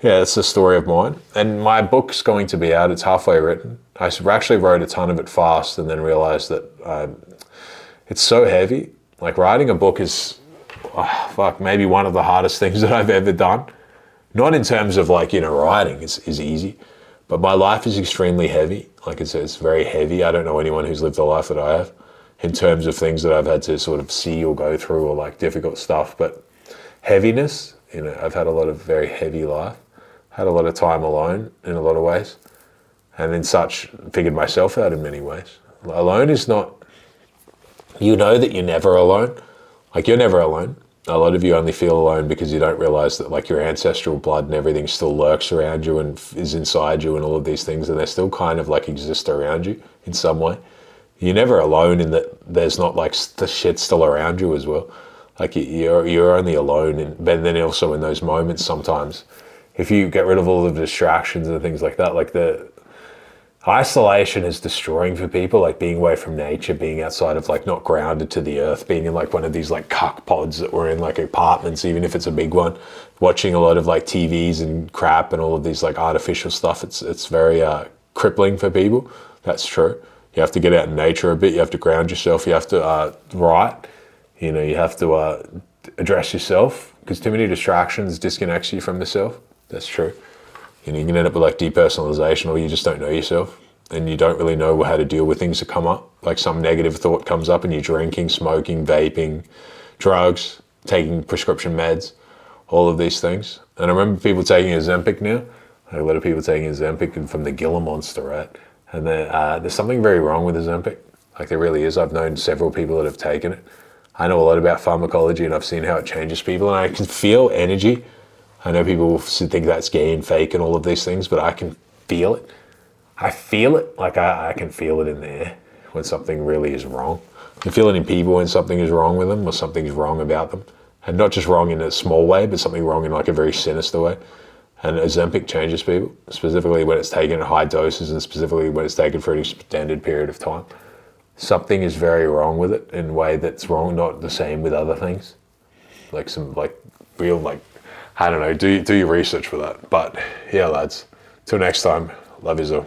yeah, it's a story of mine. And my book's going to be out. It's halfway written. I actually wrote a ton of it fast and then realized that it's so heavy. Like writing a book is, maybe one of the hardest things that I've ever done. Not in terms of writing is easy, but my life is extremely heavy. Like it's very heavy. I don't know anyone who's lived the life that I have in terms of things that I've had to sort of see or go through or like difficult stuff. But heaviness, I've had a lot of very heavy life, had a lot of time alone in a lot of ways, and in such figured myself out in many ways. Alone is not, that you're never alone. Like you're never alone. A lot of you only feel alone because you don't realize that like your ancestral blood and everything still lurks around you and is inside you and all of these things, and they still kind of like exist around you in some way. You're never alone in that there's not like the shit still around you as well. Like you're only alone, but then also in those moments sometimes, if you get rid of all of the distractions and things like that, like the isolation is destroying for people, like being away from nature, being outside of like not grounded to the earth, being in like one of these like cuck pods that were in like apartments, even if it's a big one, watching a lot of like TVs and crap and all of these like artificial stuff. It's very crippling for people. That's true. You have to get out in nature a bit. You have to ground yourself. You have to write. You have to address yourself, because too many distractions disconnects you from the self. That's true. You know, you can end up with like depersonalization, or you just don't know yourself and you don't really know how to deal with things that come up. Like some negative thought comes up and you're drinking, smoking, vaping, drugs, taking prescription meds, all of these things. And I remember people taking Ozempic now. Like a lot of people taking Ozempic and from the Gila Monster, right? And there's something very wrong with Ozempic. Like there really is. I've known several people that have taken it. I know a lot about pharmacology and I've seen how it changes people, and I can feel energy. I know people will think that's gay and fake and all of these things, but I can feel it. I feel it. Like I can feel it in the air when something really is wrong. I can feel it in people when something is wrong with them or something's wrong about them. And not just wrong in a small way, but something wrong in like a very sinister way. And Ozempic changes people, specifically when it's taken at high doses and specifically when it's taken for an extended period of time. Something is very wrong with it in a way that's wrong, not the same with other things. Like some like real, like, I don't know, do your research for that. But yeah, lads, till next time, love you all.